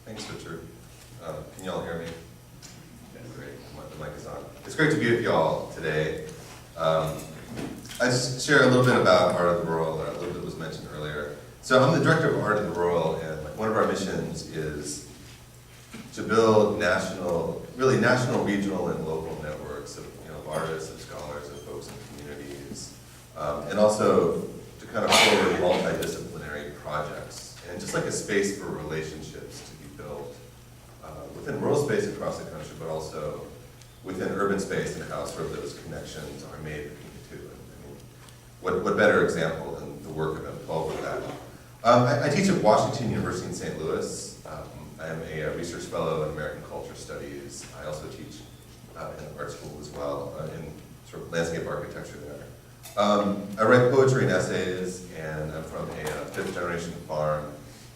Thanks, Richard. Can y'all hear me? Great. The mic is on. It's great to be with y'all today. I just share a little bit about Art of the Rural. A little bit was mentioned earlier. So I'm the director of Art of the Rural, and one of our missions is to build national, regional, and local networks of artists, of scholars, of folks in communities, and also to kind of forward multidisciplinary projects, and just like a space for relationships to be built within rural space across the country, but also within urban space, and how sort of those connections are made between the two. I mean, what better example than the work of M12 with that? I teach at Washington University in St. Louis. I am a research fellow in American Culture Studies. I also teach in art school as well, in sort of landscape architecture there. I write poetry and essays, and I'm from a fifth-generation farm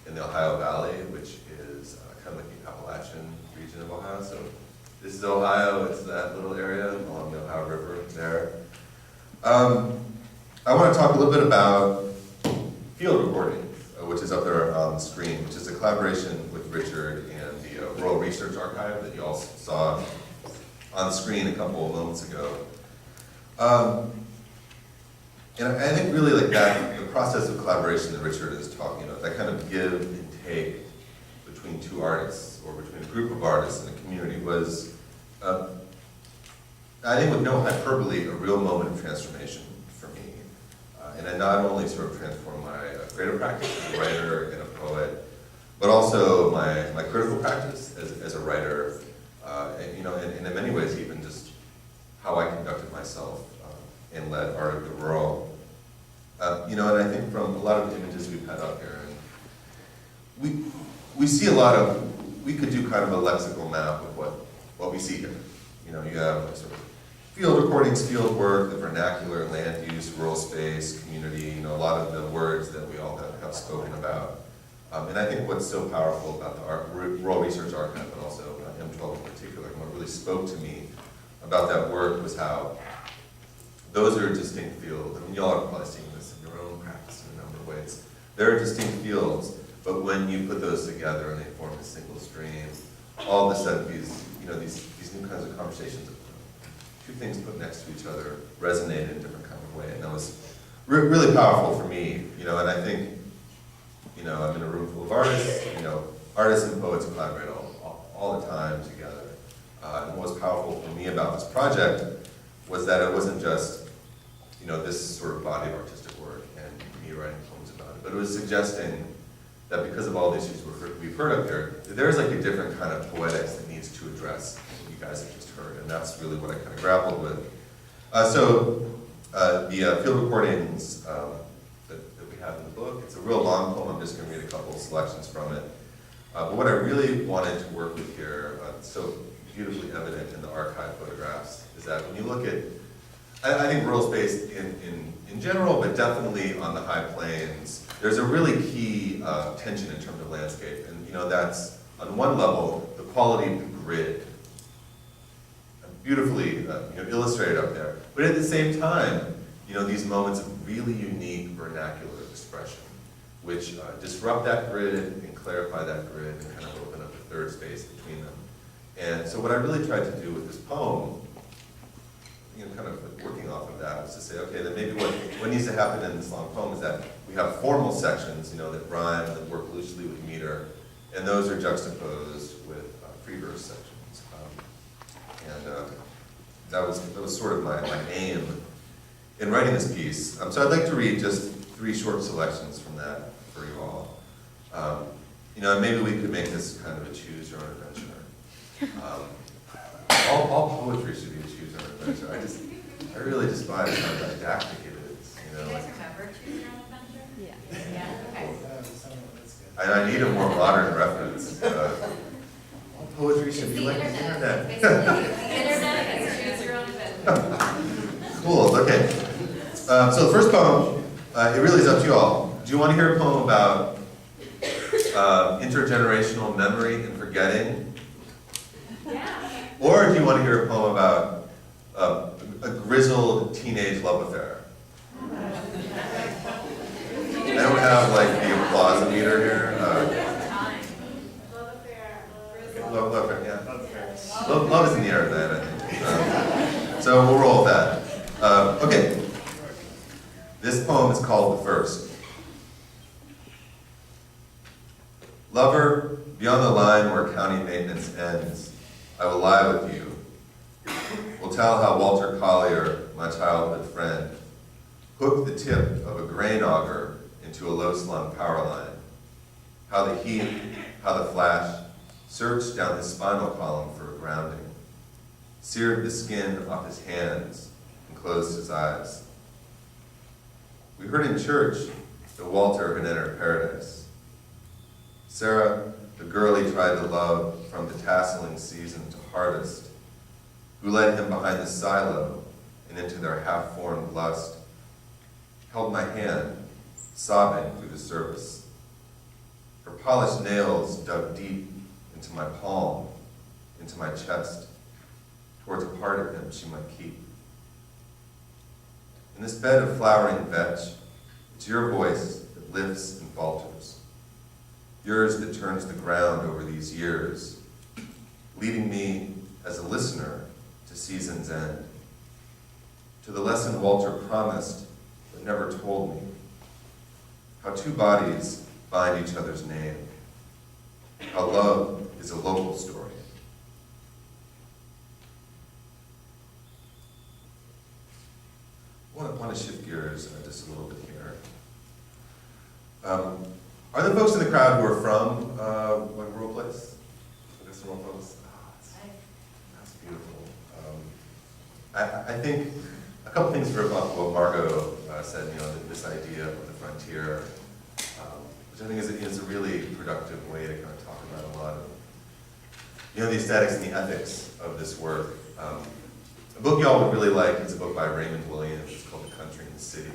in the Ohio Valley, which is kind of like the Appalachian region of Ohio. So this is Ohio, it's that little area along the Ohio River there. I want to talk a little bit about field recording, which is up there on the screen, which is a collaboration with Richard and the the Rural Research Archive that you all saw on screen a couple of moments ago. And I think really like that, the process of collaboration that Richard is talking about, that kind of give and take between two artists or between a group of artists in a community was, I think with no hyperbole, a real moment of transformation for me. And it not only sort of transformed my creative practice as a writer and a poet, but also my critical practice as a writer, and, you know, and in many ways even just how I conducted myself and led Art of the Rural. You know, and I think from a lot of the images we've had up here, and we see a lot of, we could do kind of a lexical map of what we see here. You know, you have like sort of field recordings, field work, the vernacular, land use, rural space, community, you know, a lot of the words that we all have spoken about. And I think what's so powerful about the Rural Research Archive, and also M12 in particular, and what really spoke to me about that work was how those are distinct fields. I mean, y'all are probably seeing this in your own practice in a number of ways. There are distinct fields, but when you put those together and they form a single stream, all of a sudden these new kinds of conversations, two things put next to each other, resonate in a different kind of way. And that was really powerful for me, you know, and I think, you know, I'm in a room full of artists, you know, artists and poets collaborate all the time together. And what was powerful for me about this project was that it wasn't just, you know, this sort of body of artistic work and me writing poems about it, but it was suggesting that because of all the issues we've heard up there, there's like a different kind of poetics that needs to address what you guys have just heard, and that's really what I kind of grappled with. The field recordings that we have in the book, it's a real long poem. I'm just going to read a couple of selections from it. But what I really wanted to work with here, so beautifully evident in the archive photographs, is that when you look at, I think rural space in general, but definitely on the high plains, there's a really key tension in terms of landscape. And you know, that's on one level, the quality of the grid, beautifully illustrated up there. But at the same time, you know, these moments of really unique vernacular expression, which disrupt that grid and clarify that grid and kind of open up a third space between them. And so what I really tried to do with this poem, you know, kind of working off of that, was to say, okay, then maybe what needs to happen in this long poem is that we have formal sections, you know, that rhyme, that work loosely with meter, and those are juxtaposed with free verse sections. That was sort of my aim in writing this piece. So I'd like to read just 3 short selections from that for you all. You know, maybe we could make this kind of a choose your own adventure. All poetry should be a choose your own adventure. I really despise how didactic it is. You know, Do you like, guys remember Choose Your Own Adventure? Yeah. Yeah, okay. I need a more modern reference. All poetry should be like the internet. Basically, the internet is Choose Your Own Adventure. Cool, okay. So the first poem, it really is up to you all. Do you want to hear a poem about intergenerational memory and forgetting? Yeah. Or do you want to hear a poem about a grizzled teenage love affair? I don't have like the applause meter here. Love affair, yeah. Love is in the air tonight, I think. So we'll roll with that. Okay. This poem is called The First. Lover, beyond the line where county maintenance ends, I will lie with you. We'll tell how Walter Collier, my childhood friend, hooked the tip of a grain auger into a low-slung power line. How the heat, how the flash, searched down his spinal column for a grounding, seared the skin off his hands, and closed his eyes. We heard in church that Walter had entered paradise. Sarah, the girl he tried to love from the tasseling season to harvest, who led him behind the silo and into their half-formed lust, held my hand, sobbing through the service. Her polished nails dug deep into my palm, into my chest, towards a part of him she might keep. In this bed of flowering vetch, it's your voice that lifts and falters. Yours that turns the ground over these years leading me as a listener to season's end, to the lesson Walter promised but never told me, how two bodies bind each other's name, how love is a local story. I want to shift gears just a little bit here. Are there folks in the crowd who are from like rural place? Are there some rural folks? Oh, that's beautiful. I think a couple things for what Margot said, this idea of the frontier, which I think is a really productive way to kind of talk about a lot of, the aesthetics and the ethics of this work. A book y'all would really like is a book by Raymond Williams. It's called The Country and the City.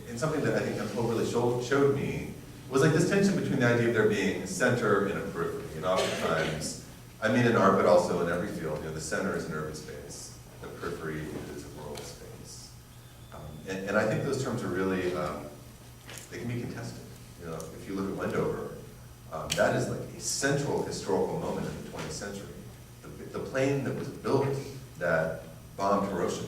And something that I think Nicole really showed me was like this tension between the idea of there being a center and a periphery. And oftentimes, I mean in art, but also in every field, the center is an urban space, the periphery is a rural space. And I think those terms are really, they can be contested. If you look at Wendover, that is like a central historical moment in the 20th century. The plane that was built that bombed Hiroshima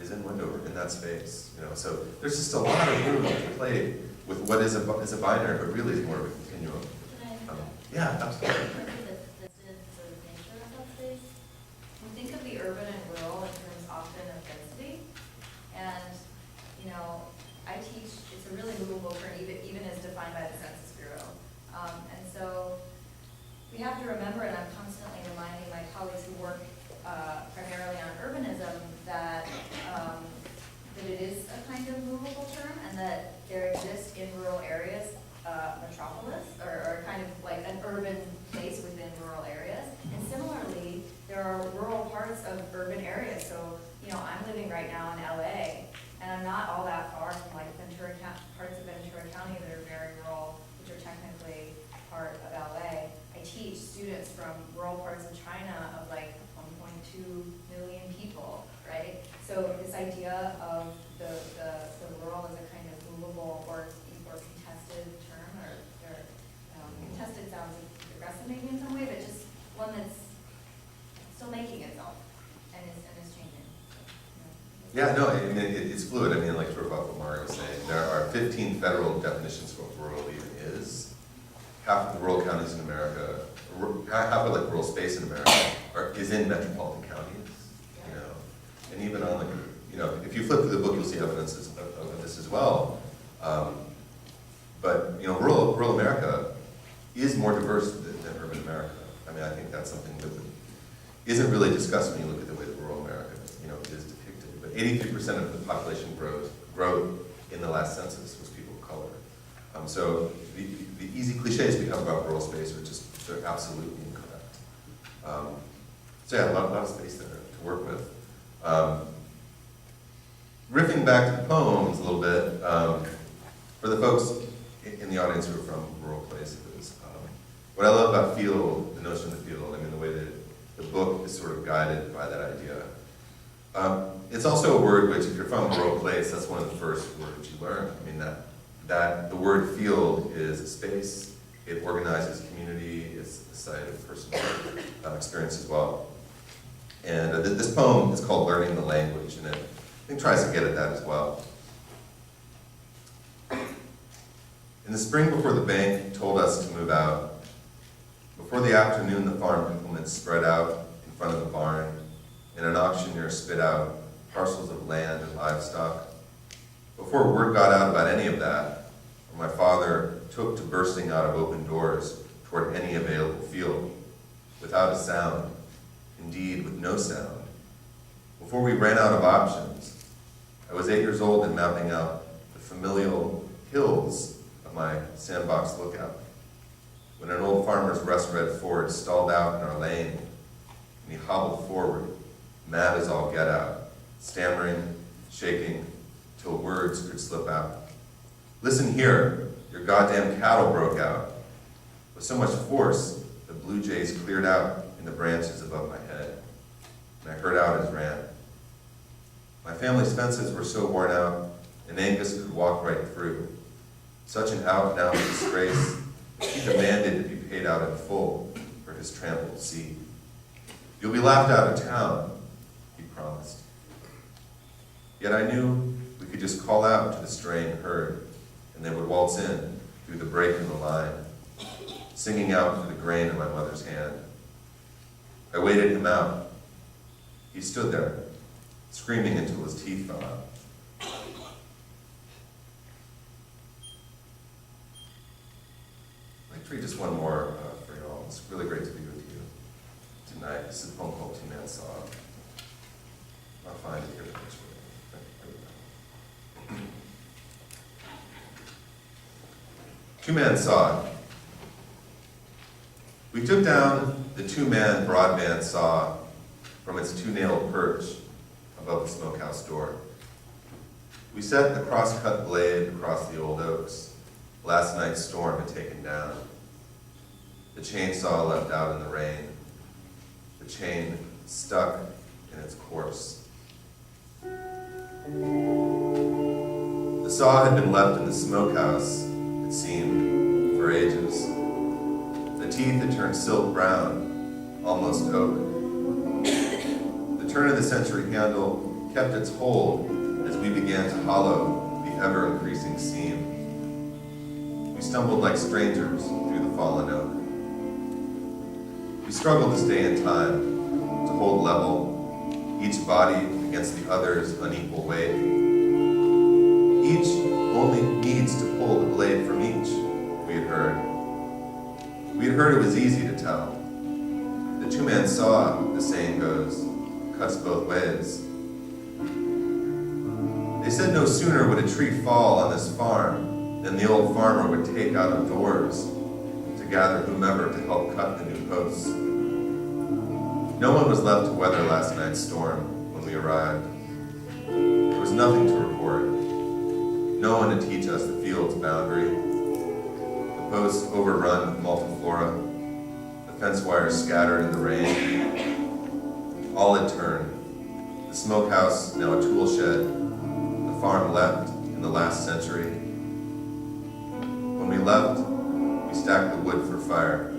is in Wendover, in that space. So there's just a lot of room to play with what is a binary, but really is more of a continuum. Yeah, absolutely. The sort of nature of that space. We think of the urban and rural in terms often of density, and I teach. It's a really movable term, even as defined by the Census Bureau, and so we have to remember, and I'm constantly reminding my colleagues who work primarily on urbanism that it is a kind of movable term, and that there exists in rural areas metropolis, or kind of like an urban place within rural areas. And similarly, there are rural parts of urban areas. So, I'm living right now in LA, and I'm not all that far from like parts of Ventura County that are very rural, which are technically part of LA. I teach students from rural parts of China of like 1.2 million people, right? So this idea of the rural as a kind of movable or contested term, or contested sounds aggressive maybe in some way, but just one that's still making itself and is changing. Yeah, no, it's fluid. Like sort of what Mario was saying, there are 15 federal definitions of what rural even is. Half of the rural counties in America, half of like rural space in America is in metropolitan counties. And even on if you flip through the book, you'll see evidence of this as well. But rural America is more diverse than urban America. I think that's something that isn't really discussed when you look at the way that rural America is depicted. But 83% of the population growth in the last census was people of color. So the easy cliches we have about rural space they're absolutely incorrect. So yeah, a lot of space there to work with. Riffing back to the poems a little bit, for the folks in the audience who are from rural places, what I love about field, the notion of the field, the way that the book is sort of guided by that idea. It's also a word which, if you're from a rural place, that's one of the first words you learn. That the word field is a space, it organizes community, it's a site of personal experience as well. And this poem is called Learning the Language, and it I think tries to get at that as well. In the spring before the bank told us to move out, before the afternoon the farm implements spread out in front of the barn, and an auctioneer spit out parcels of land and livestock, before word got out about any of that, or my father took to bursting out of open doors toward any available field, without a sound, indeed with no sound, before we ran out of options, I was 8 years old and mapping out the familial hills of my sandbox lookout, when an old farmer's rust-red Ford stalled out in our lane, and he hobbled forward, mad as all get out, stammering, shaking, till words could slip out. Listen here, your goddamn cattle broke out. With so much force, the blue jays cleared out in the branches above my head, and I heard out his rant. My family's fences were so worn out, and Angus could walk right through. Such an out-and-out disgrace, he demanded to be paid out in full for for his trampled seed. You'll be laughed out of town, he promised. Yet I knew we could just call out to the straying herd, and they would waltz in through the break in the line, singing out through the grain in my mother's hand. I waited him out. He stood there, screaming until his teeth fell out. I'd like to read just one more for y'all. It's really great to be with you tonight. This is a poem called Two Man Saw. I'll find it here. Two Man Saw. We took down the two-man broadband saw from its two-nailed perch above the smokehouse door. We set the cross-cut blade across the old oaks last night's storm had taken down. The chainsaw left out in the rain. The chain stuck in its course. The saw had been left in the smokehouse, it seemed, for ages. The teeth had turned silk brown, almost oak. The turn-of-the-century handle kept its hold as we began to hollow the ever-increasing seam. We stumbled like strangers through the fallen oak. We struggled to stay in time, to hold level, each body against the other's unequal weight. Each only needs to pull the blade from each, we had heard. We had heard it was easy to tell. The two-man saw, the saying goes, cuts both ways. They said no sooner would a tree fall on this farm than the old farmer would take out of doors to gather whomever to help cut the new posts. No one was left to weather last night's storm when we arrived. There was nothing to report. No one to teach us the field's boundary. The posts overrun with multiflora. The fence wires scattered in the rain. All had turned. The smokehouse, now a tool shed. The farm left in the last century. When we left, we stacked the wood for fire.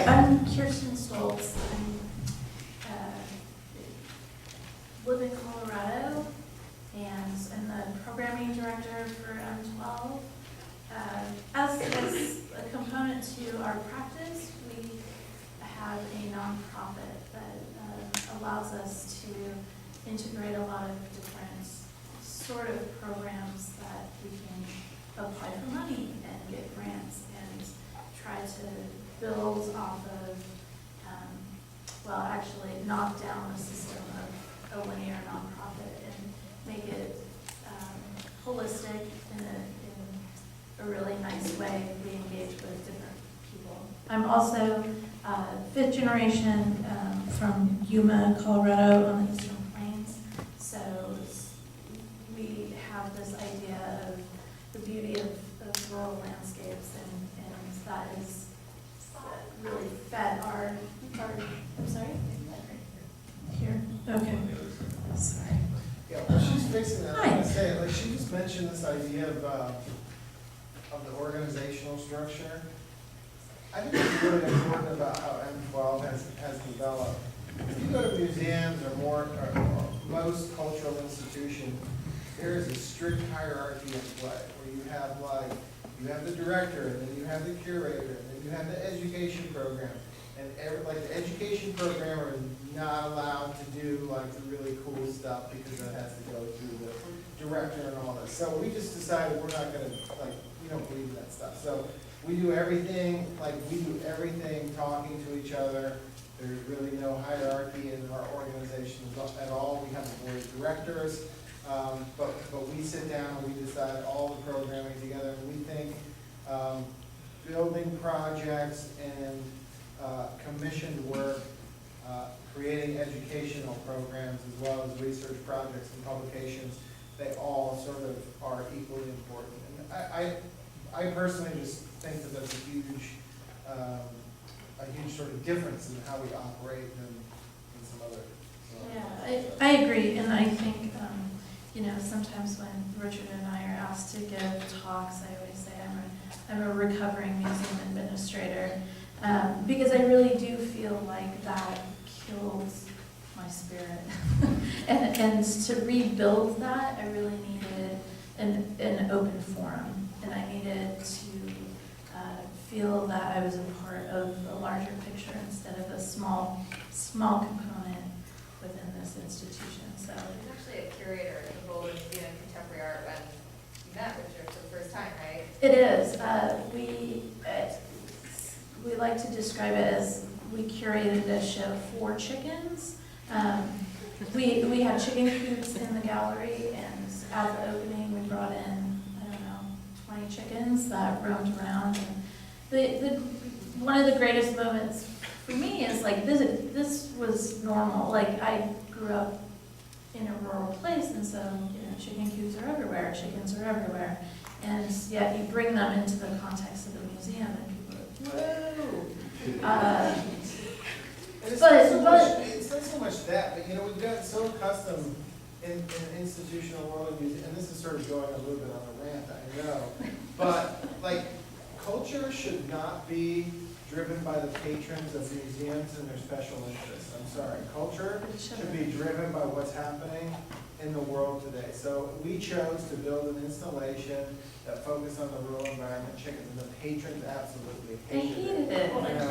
I'm Kirsten Stoltz. I live in Colorado, and I'm the programming director for M12. As a component to our practice, we have a nonprofit that allows us to integrate a lot of different sort of programs that we can apply for money and get grants and try to build off of, actually knock down the system of a linear nonprofit and make it holistic in a really nice way. We engage with different people. I'm also fifth generation from Yuma, Colorado on the Eastern Plains. So we have this idea of the beauty of rural landscapes, and that is really fed our, I'm sorry? Here, okay, sorry. Yeah, well, she's fixing that. Hi. Like I say, like she just mentioned this idea of the organizational structure. I think it's really important about how M12 has developed. If you go to museums or most cultural institutions, there is a strict hierarchy in play, where you have the director, and then you have the curator, and then you have the education program. And the education programmer is not allowed to do the really cool stuff because that has to go through the director and all this. So we just decided we're not gonna, we don't believe in that stuff. So we do everything, talking to each other. There's really no hierarchy in our organization at all. We have a board of directors, but we sit down and we decide all the programming together. And we think building projects and commissioned work, creating educational programs, as well as research projects and publications, they all sort of are equally important. And I personally just think that that's a huge sort of difference in how we operate than some other. Yeah, I agree, and I think, sometimes when Richard and I are asked to give talks, I always say I'm a recovering museum administrator, because I really do feel like that kills my spirit. and to rebuild that, I really needed an open forum, and I needed to feel that I was a part of a larger picture instead of a small component within this institution. So There's actually a curator involved in Museum of Contemporary Art when you met Richard for the first time, right? it is. We like to describe it as we curated a show for chickens. We had chicken coops in the gallery, and at the opening, we brought in, 20 chickens that roamed around. And one of the greatest moments for me is like, this was normal. Like, I grew up in a rural place, and so, chicken coops are everywhere, chickens are everywhere. And yet you bring them into the context of the museum, and people are like, whoa. And it's not so much that, but we've gotten so accustomed in institutional world of music, and this is sort of going a little bit on a rant, I know, but like, culture should not be driven by the patrons of museums and their special interests. I'm sorry. Culture should be driven by what's happening in the world today. So we chose to build an installation that focused on the rural environment chickens, and the patrons absolutely They hated hated it. Well, You know,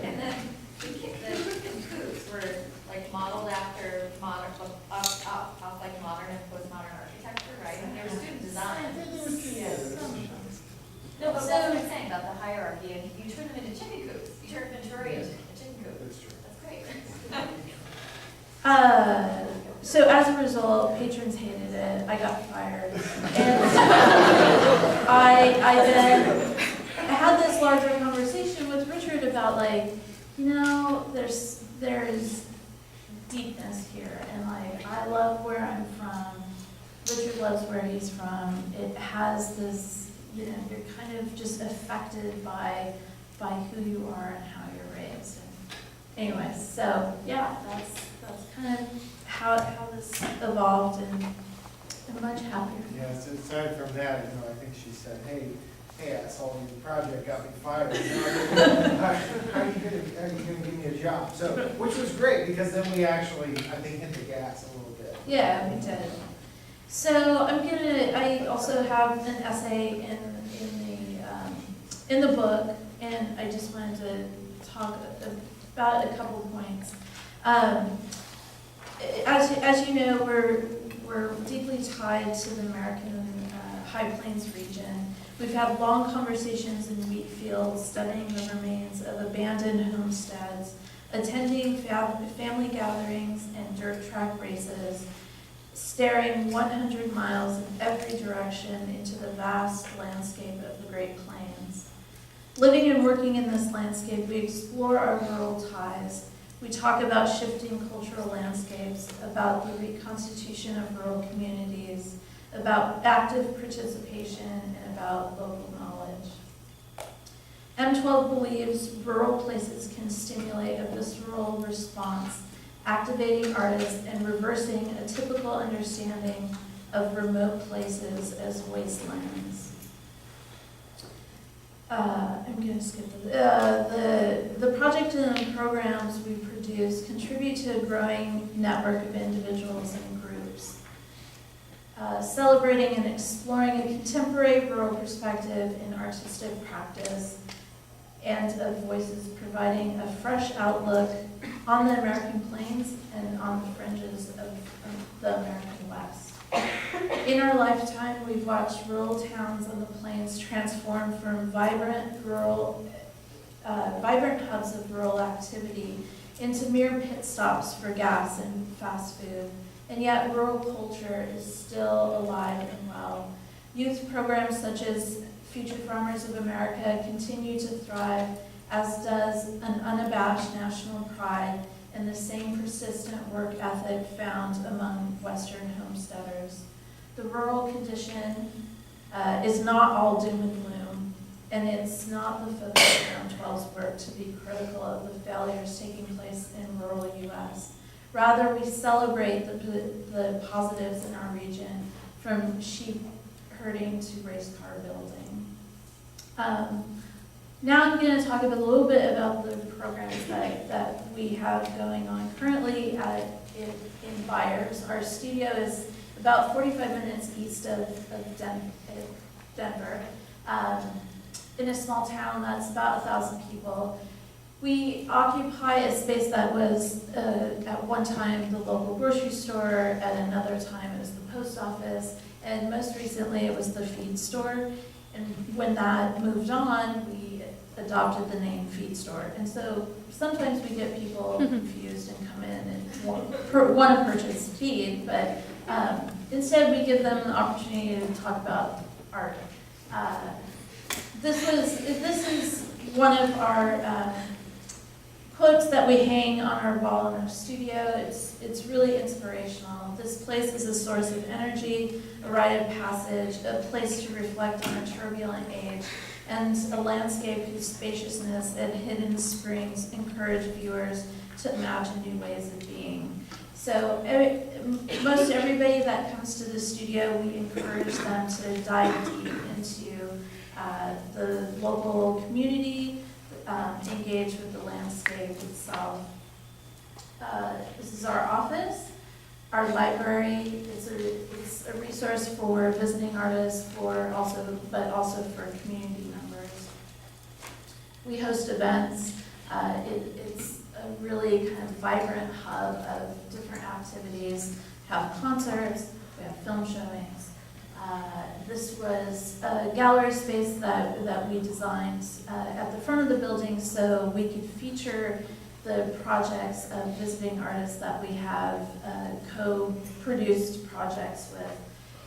and then the chicken coops were like modeled after modern, off like modern and postmodern architecture, right? And they were student design. No, but that's what I'm saying about the hierarchy, and you turn them into chicken coops. You turn Ventura into a chicken coop. That's true. That's great. So as a result, patrons hated it. I got fired, and I then had this larger conversation with Richard about like, there's deepness here, and like I love where I'm from. Richard loves where he's from. It has this. You're kind of just affected by who you are and how you're raised. And anyway, so yeah, that's kind of how this evolved, and I'm much happier. Yeah, so aside from that, I think she said, hey asshole, your project got me fired. How are you gonna give me a job? So, which was great, because then we actually, I think, hit the gas a little bit. Yeah, we did. So I also have an essay in the book, and I just wanted to talk about a couple points. As you know, we're deeply tied to the American High Plains region. We've had long conversations in wheat fields, studying the remains of abandoned homesteads, attending family gatherings and dirt track races, staring 100 miles in every direction into the vast landscape of the Great Plains. Living and working in this landscape, we explore our rural ties. We talk about shifting cultural landscapes, about the reconstitution of rural communities, about active participation, and about local knowledge. M12 believes rural places can stimulate a visceral response, activating artists and reversing a typical understanding of remote places as wastelands. I'm going to skip the project and the programs we produce contribute to a growing network of individuals and groups, celebrating and exploring a contemporary rural perspective in artistic practice, and of voices providing a fresh outlook on the American Plains and on the fringes of the American West. In our lifetime, we've watched rural towns on the plains transform from vibrant hubs of rural activity into mere pit stops for gas and fast food. And yet rural culture is still alive and well. Youth programs such as Future Farmers of America continue to thrive as does an unabashed national pride and the same persistent work ethic found among Western homesteaders. The rural condition is not all doom and gloom, and it's not the focus of M12's work to be critical of the failures taking place in rural U.S. Rather, we celebrate the positives in our region, from sheep herding to race car building. Now I'm going to talk a little bit about the programs that we have going on currently in Byers. Our studio is about 45 minutes east of Denver, in a small town that's about 1,000 people. We occupy a space that was at one time the local grocery store, at another time it was the post office, and most recently it was the feed store. And when that moved on, we adopted the name feed store. And so sometimes we get people confused and come in and want to purchase feed, but instead we give them the opportunity to talk about art. This is one of our quotes that we hang on our wall in our studio. It's really inspirational. This place is a source of energy, a rite of passage, a place to reflect on a turbulent age, and a landscape whose spaciousness and hidden springs encourage viewers to imagine new ways of being. So most everybody that comes to the studio, we encourage them to dive deep into the local community, engage with the landscape itself. This is our office. Our library is a resource for visiting artists, but also for community members. We host events. It's a really kind of vibrant hub of different activities. We have concerts, we have film showings. This was a gallery space that we designed at the front of the building so we could feature the projects of visiting artists that we have co-produced projects with.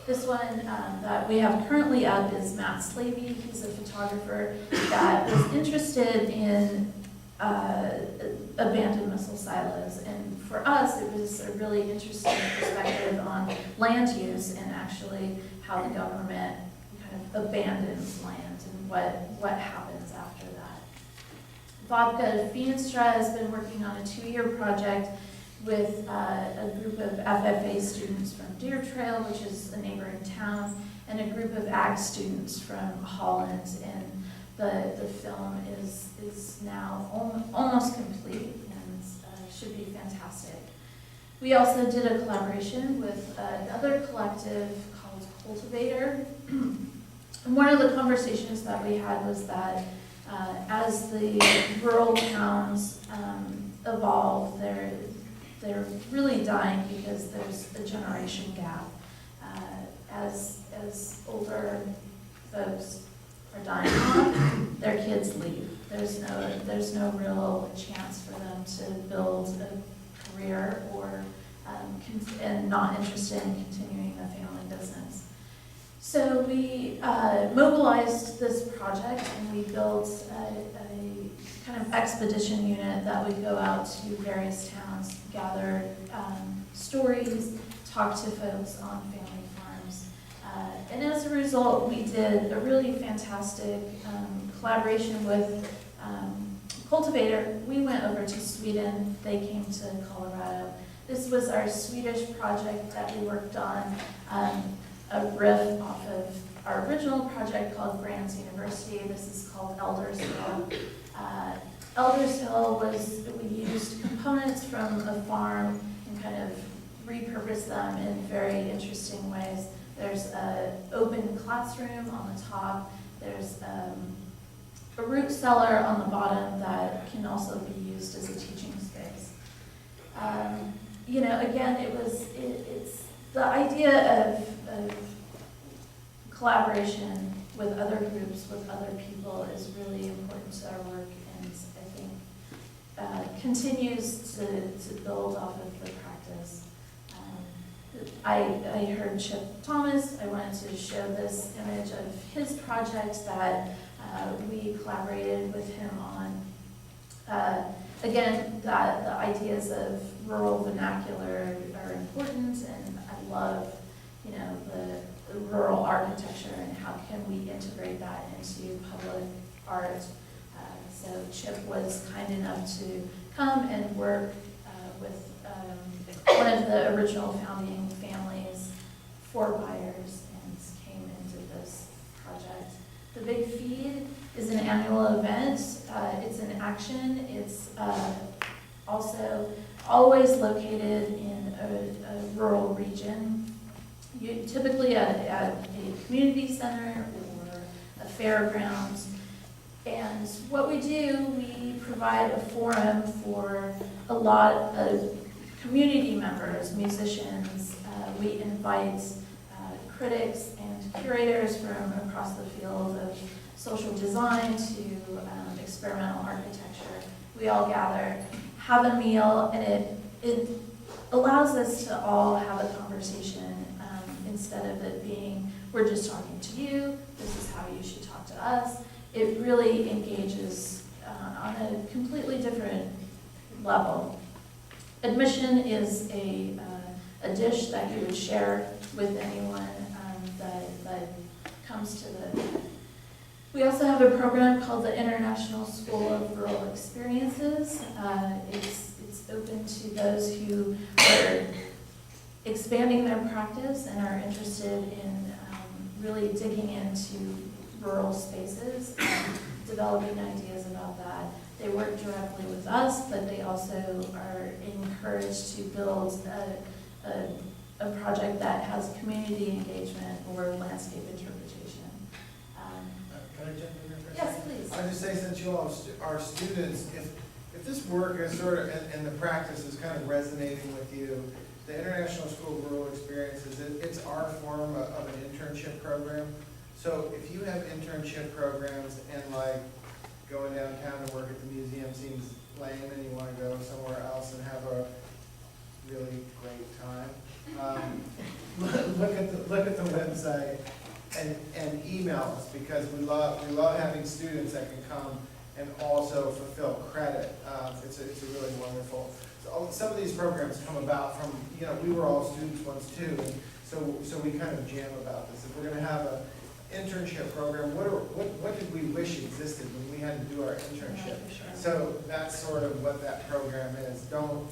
This one that we have currently up is Matt Slavey. He's a photographer that was interested in abandoned missile silos. And for us, it was a really interesting perspective on land use and actually how the government kind of abandons land and what happens after that. Vodka Feenstra has been working on a 2-year project with a group of FFA students from Deer Trail, which is a neighboring town, and a group of AG students from Holland. And the film is now almost complete and should be fantastic. We also did a collaboration with another collective called Cultivator. And one of the conversations that we had was that as the rural towns evolve, they're really dying because there's a generation gap. As older folks are dying off, their kids leave. There's no real chance for them to build a career or and not interested in continuing a family business. So we mobilized this project and we built a kind of expedition unit that would go out to various towns, gather stories, talk to folks on family farms. And as a result, we did a really fantastic collaboration with Cultivator. We went over to Sweden, they came to Colorado. This was our Swedish project that we worked on, a riff off of our original project called Brands University. This is called Elders Hill. Elders Hill we used components from a farm and kind of repurposed them in very interesting ways. There's an open classroom on the top. There's a root cellar on the bottom that can also be used as a teaching space. Again, it's the idea of collaboration with other groups, with other people is really important to our work, and I think continues to build off of the practice. I heard Chip Thomas. I wanted to show this image of his project that we collaborated with him on. Again, the ideas of rural vernacular are important, and I love, you know, the rural architecture and how can we integrate that into public art. So Chip was kind enough to come and work with one of the original founding families, 4 buyers, and came into this project. The Big Feed is an annual event. It's an action. It's also always located in a rural region, typically at a community center or a fairground. And what we do, we provide a forum for a lot of community members, musicians. We invite critics and curators from across the field of social design to experimental architecture. We all gather, have a meal, and it allows us to all have a conversation instead of it being, we're just talking to you, this is how you should talk to us. It really engages on a completely different level. Admission is a dish that you would share with anyone that comes to the. We also have a program called the International School of Rural Experiences. It's open to those who are expanding their practice and are interested in really digging into rural spaces and developing ideas about that. They work directly with us, but they also are encouraged to build a project that has community engagement or landscape interpretation. Can I jump in there for a Yes, second? please. I just say, since you all are students, if this work is sort of, and the practice is kind of resonating with you, the International School of Rural Experiences, it's our form of an internship program. So if you have internship programs and like going downtown to work at the museum seems lame and you want to go somewhere else and have a really great time, look at the website and email us, because we love having students that can come and also fulfill credit. It's a really wonderful. So some of these programs come about from, you know, we were all students once too, and so we kind of jam about this. If we're going to have a internship program, what did we wish existed when we had to do our internship? Yeah, for sure. So that's sort of what that program is. Don't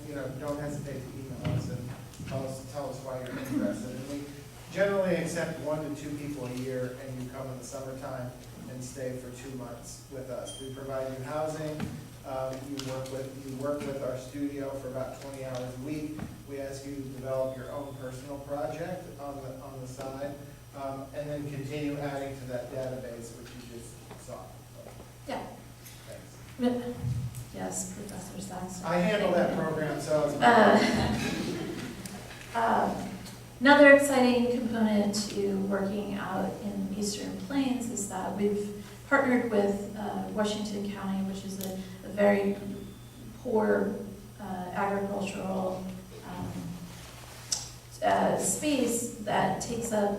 hesitate to email us and tell us why you're interested. And we generally accept 1 to 2 people a year, and you come in the summertime and stay for 2 months with us. We provide you housing. You work with our studio for about 20 hours a week. We ask you to develop your own personal project on the side. And then continue adding to that database, which you just saw. Yeah. Thanks. Yes, Professor Sachs. I handle that program, so it's another exciting component to working out in Eastern Plains is that we've partnered with Washington County, which is a very poor agricultural space that takes up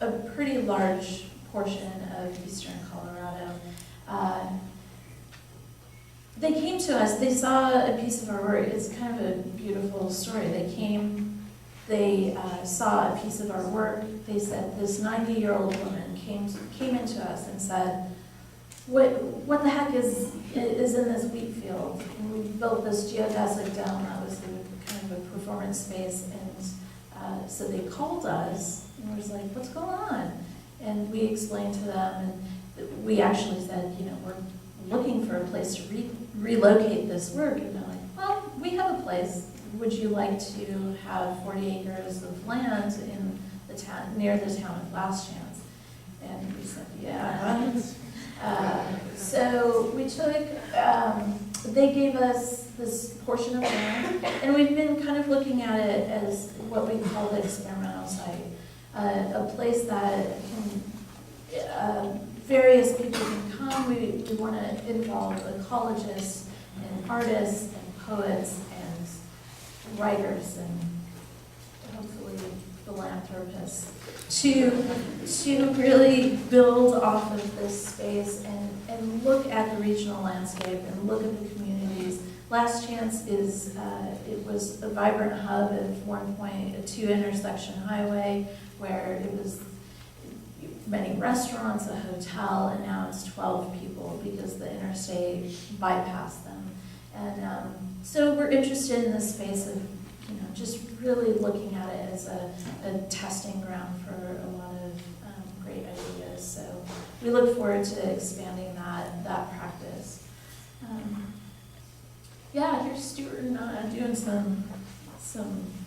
a pretty large portion of eastern Colorado. They came to us, they saw a piece of our work. It's kind of a beautiful story. They saw a piece of our work. They said, this 90-year-old woman came into us and said, what the heck is in this wheat field? And we built this geodesic dome that was kind of a performance space, and so they called us and was like, what's going on? And we explained to them, and we actually said, we're looking for a place to relocate this work. And they're like, well, we have a place. Would you like to have 40 acres of land in the town, near the town of Last Chance? And we said, yeah. So we took, they gave us this portion of land, and we've been kind of looking at it as what we call the experimental site, a place that can, various people can come. We want to involve ecologists and artists and poets and writers and hopefully philanthropists. to really build off of this space and look at the regional landscape and look at the communities. Last Chance is, it was a vibrant hub at one point, a 2-intersection highway where it was many restaurants, a hotel, and now it's 12 people because the interstate bypassed them. And so we're interested in this space of, just really looking at it as a testing ground for a lot of great ideas. So we look forward to expanding that practice. Yeah, here's Stuart and doing some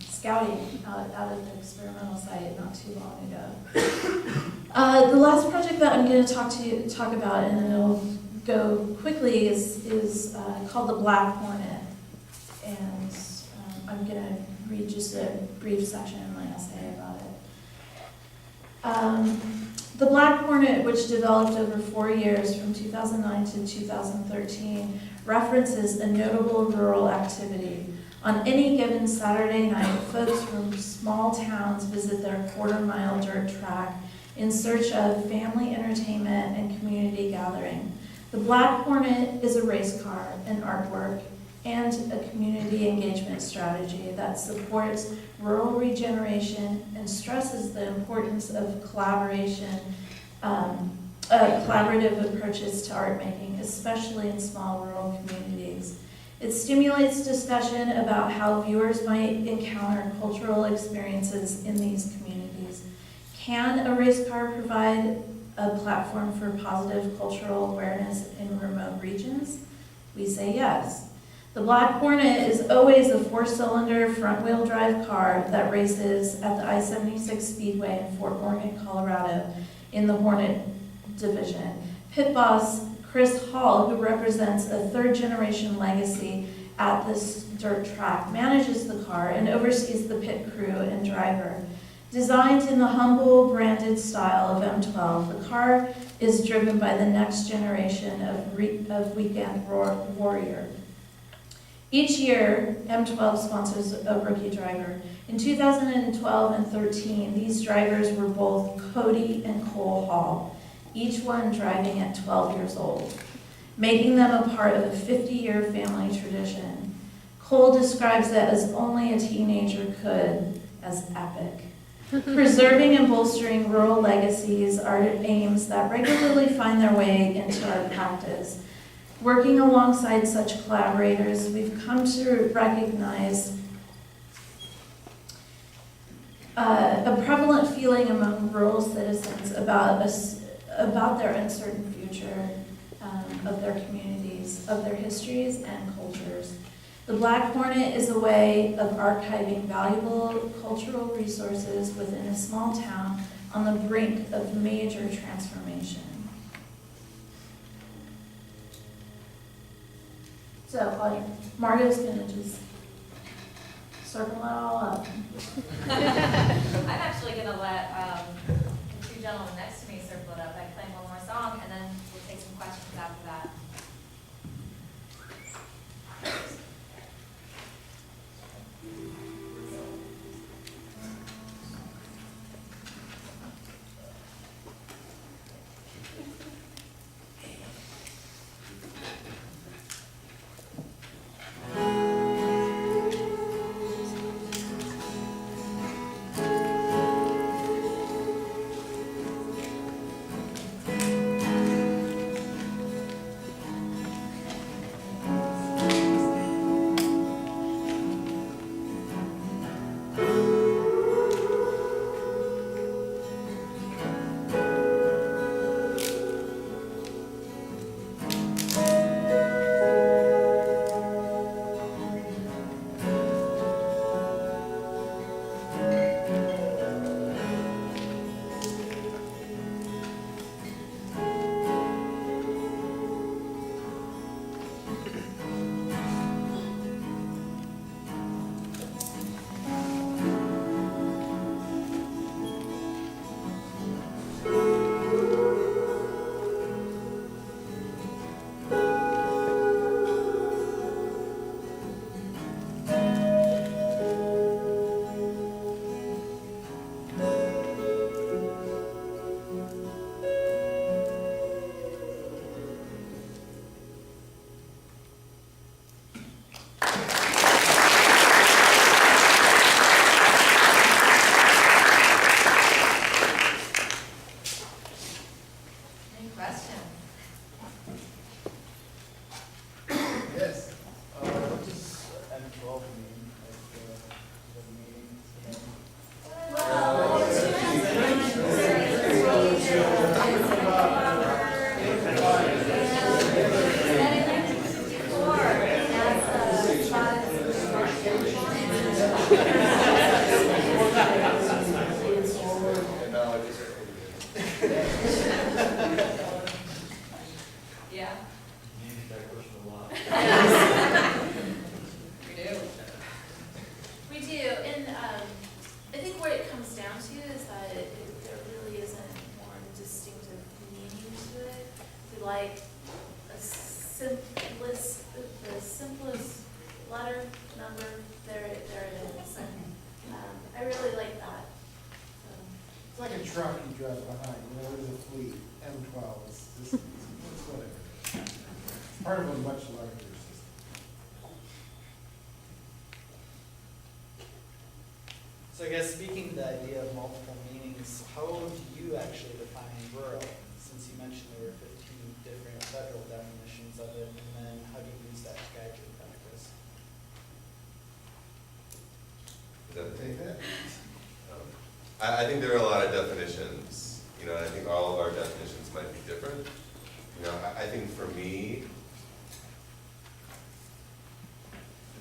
scouting out at the experimental site not too long ago. The last project that I'm going to talk about, and then it'll go quickly, is called the Black Hornet, and I'm going to read just a brief section in my essay about it. The Black Hornet, which developed over 4 years from 2009 to 2013, references a notable rural activity. On any given Saturday night, folks from small towns visit their quarter-mile dirt track in search of family entertainment and community gathering. The Black Hornet is a race car, an artwork, and a community engagement strategy that supports rural regeneration and stresses the importance of collaboration, collaborative approaches to art making, especially in small rural communities. It stimulates discussion about how viewers might encounter cultural experiences in these communities. Can a race car provide a platform for positive cultural awareness in remote regions? We say yes. The Black Hornet is always a 4-cylinder front-wheel drive car that races at the I-76 Speedway in Fort Morgan, Colorado, in the Hornet division. Pit boss Chris Hall, who represents a 3rd-generation legacy at this dirt track, manages the car and oversees the pit crew and driver. Designed in the humble, branded style of M12, the car is driven by the next generation of weekend warrior. Each year, M12 sponsors a rookie driver. In 2012 and 13, these drivers were both Cody and Cole Hall, each one driving at 12 years old, making them a part of a 50-year family tradition. Cole describes it as only a teenager could, as epic. Preserving and bolstering rural legacies are aims that regularly find their way into our practice. Working alongside such collaborators, we've come to recognize a prevalent feeling among rural citizens about their uncertain future of their communities, of their histories and cultures. The Black Hornet is a way of archiving valuable cultural resources within a small town on the brink of major transformation. So Margo's going to just circle it all up. I'm actually going to let the 2 gentlemen next to me circle it up. I play one more song, and then we'll take some questions after that. like the simplest letter, number, there it is. I really like that. It's like a truck you drive behind, you know, there's a fleet, M12, it's whatever. It's part of a much larger system. So I guess speaking to the idea of multiple meanings, how do you actually define rural? Since you mentioned there were 15 different federal definitions of it, and then how do you use that to guide your practice? Is that Take that. I think there are a lot of definitions, you know, and I think all of our definitions might be different. You know, I think for me,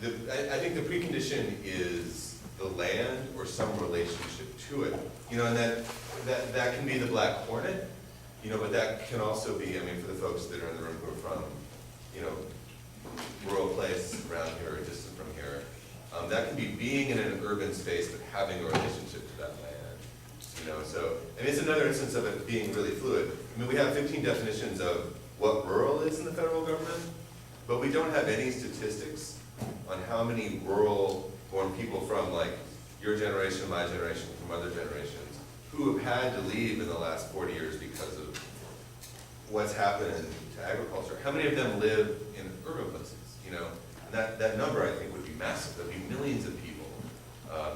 I think the precondition is the land or some relationship to it. You know, and that can be the Black Hornet, you know, but that can also be, I mean, for the folks that are in the room who are from, you know, rural place around here or distant from here, that can be being in an urban space but having a relationship to that land. You know, so, and it's another instance of it being really fluid. I mean, we have 15 definitions of what rural is in the federal government, but we don't have any statistics on how many rural-born people from, like, your generation, my generation, from other generations, who have had to leave in the last 40 years because of what's happened to agriculture. How many of them live in urban places, you know? And that number, I think, would be massive. There'd be millions of people.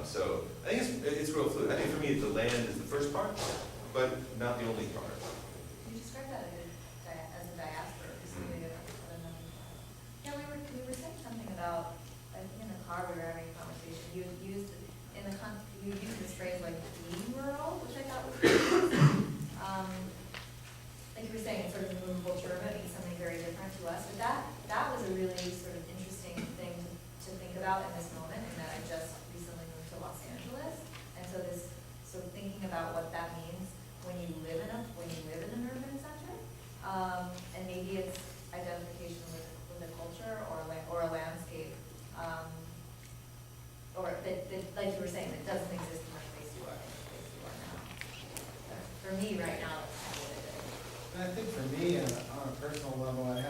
So I think it's real fluid. I think for me, the land is the first part, but not the only part. You described that as a diaspora, because we have other numbers. Yeah, we were saying something about, I think in the car we were having a conversation, you used this phrase like being rural, which I thought was really interesting. Like you were saying, it's sort of a movable term, it means something very different to us, but that was a really sort of interesting thing to think about in this moment, and that I just recently moved to Los Angeles, and so thinking about what that means when you live in an urban center, and maybe it's identification with a culture or a landscape, or that like you were saying, that doesn't exist in the place you are now. For me, right now, that's kind of what it is. And I think for me, on a personal level, it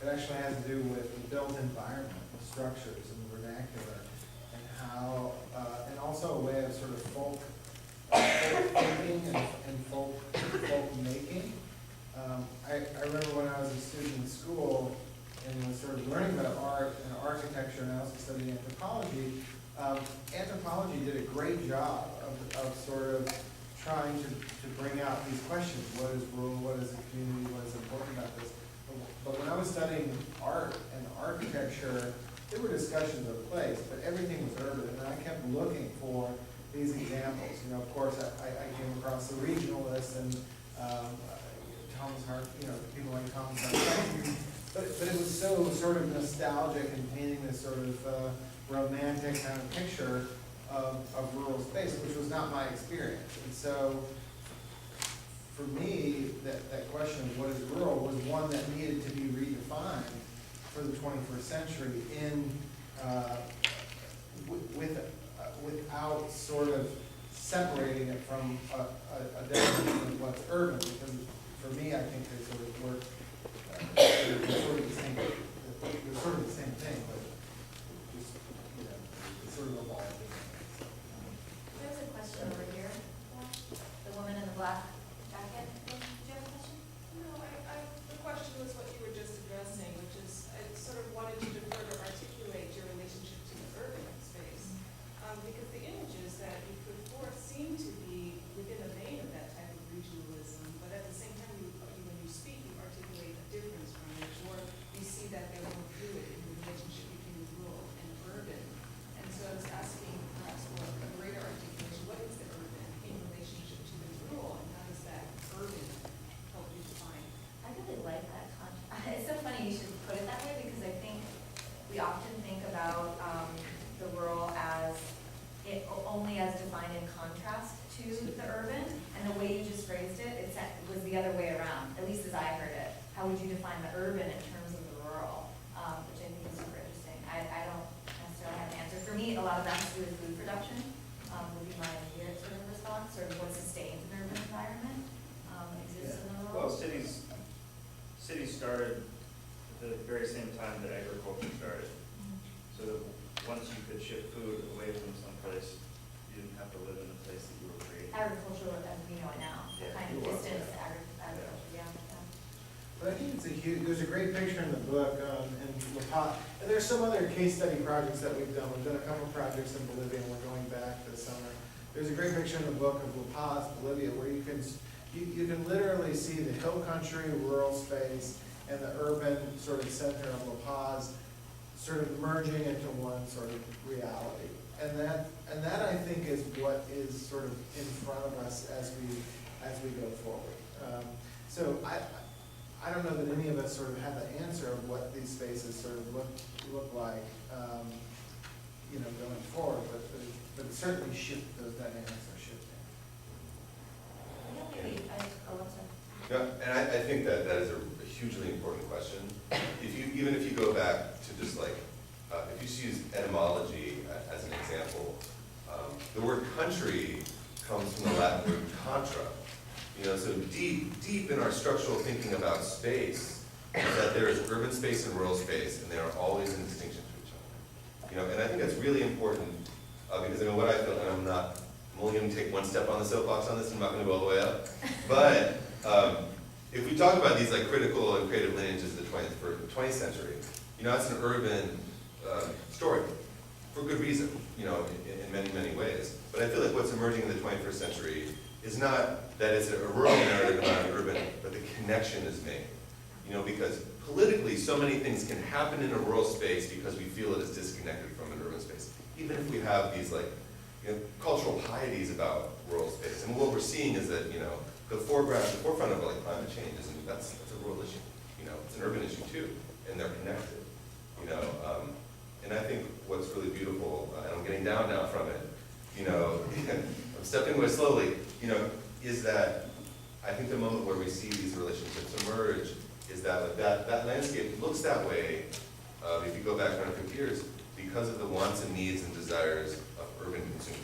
actually has to do with the built environment, the structures and the vernacular, and how, and also a way of sort of folk thinking and folk making. I remember when I was a student in school and was sort of learning about art and architecture, and I also studied anthropology. Anthropology did a great job of sort of trying to bring out these questions. What is rural? What is a community? What is important about this? But when I was studying art and architecture, there were discussions of place, but everything was urban, and I kept looking for these examples. You know, of course, I came across the regionalists and Thomas Hart, you know, people like Thomas Hart. But it was so sort of nostalgic and painting this sort of romantic kind of picture of rural space, which was not my experience. And so, for me, that question of what is rural was one that needed to be redefined for the 21st century without sort of separating it from a definition of what's urban. Because for me, I think they sort of work, they're sort of the same thing, but just, you know, it's sort of evolved. There's a question over here. The woman in the black jacket. Did you have a question? No, the question was what you were just addressing, which is, I sort of wanted you to further articulate your relationship to the urban space. Because the images that you put forth seem to be within the vein of that type of regionalism, but at the same time, when you speak, you articulate a difference from it, or you see that they're more fluid in the relationship between rural and urban. And so I was asking perhaps for a greater articulation, what is the urban in relationship to the rural, and how does that urban help you define? I really like that concept. It's so funny you should put it that way, because I think we often think about the rural as only as defined in contrast to the urban, and the way you just phrased it, it was the other way around, at least as I heard it. How would you define the urban in terms of the rural, which I think is super interesting. I don't necessarily have an answer. For me, a lot of that has to do with food production, would be my immediate sort of response, sort of what sustains an urban environment, exists in the rural. Well, cities started at the very same time that agriculture started. So that once you could ship food away from someplace, you didn't have to live in the place that you were creating. Agricultural as we know it now, the Yeah. kind of distance agriculture, yeah. But I think it's a huge, there's a great picture in the book, in La Paz, and there's some other case study projects that we've done. We've done a couple projects in Bolivia, and we're going back this summer. There's a great picture in the book of La Paz, Bolivia, where you can literally see the hill country, rural space, and the urban sort of center of La Paz sort of merging into one sort of reality. And that I think is what is sort of in front of us as we go forward. So I don't know that any of us sort of have the answer of what these spaces sort of look like, going forward, but certainly those dynamics are shifting. Yeah, maybe, Alexa. Yeah, and I think that is a hugely important question. Even if you go back to just like, if you just use etymology as an example, the word country comes from the Latin word contra. So deep in our structural thinking about space, is that there is urban space and rural space, and they are always in distinction to each other. And I think that's really important, because what I feel, and I'm only going to take one step on the soapbox on this, I'm not going to go all the way up. But if we talk about these like critical and creative lineages of the 20th century, it's an urban story, for good reason, in many, many ways. But I feel like what's emerging in the 21st century is not that it's a rural narrative about an urban, but the connection is made. Because politically, so many things can happen in a rural space because we feel it is disconnected from an urban space. Even if we have these cultural pieties about rural space. And what we're seeing is that, the forefront of climate change isn't, that's a rural issue. It's an urban issue too, and they're connected. And I think what's really beautiful, and I'm getting down now from it, I'm stepping away slowly, is that I think the moment where we see these relationships emerge is that that landscape looks that way, if you go back 150 years, because of the wants and needs and desires of urban consumers.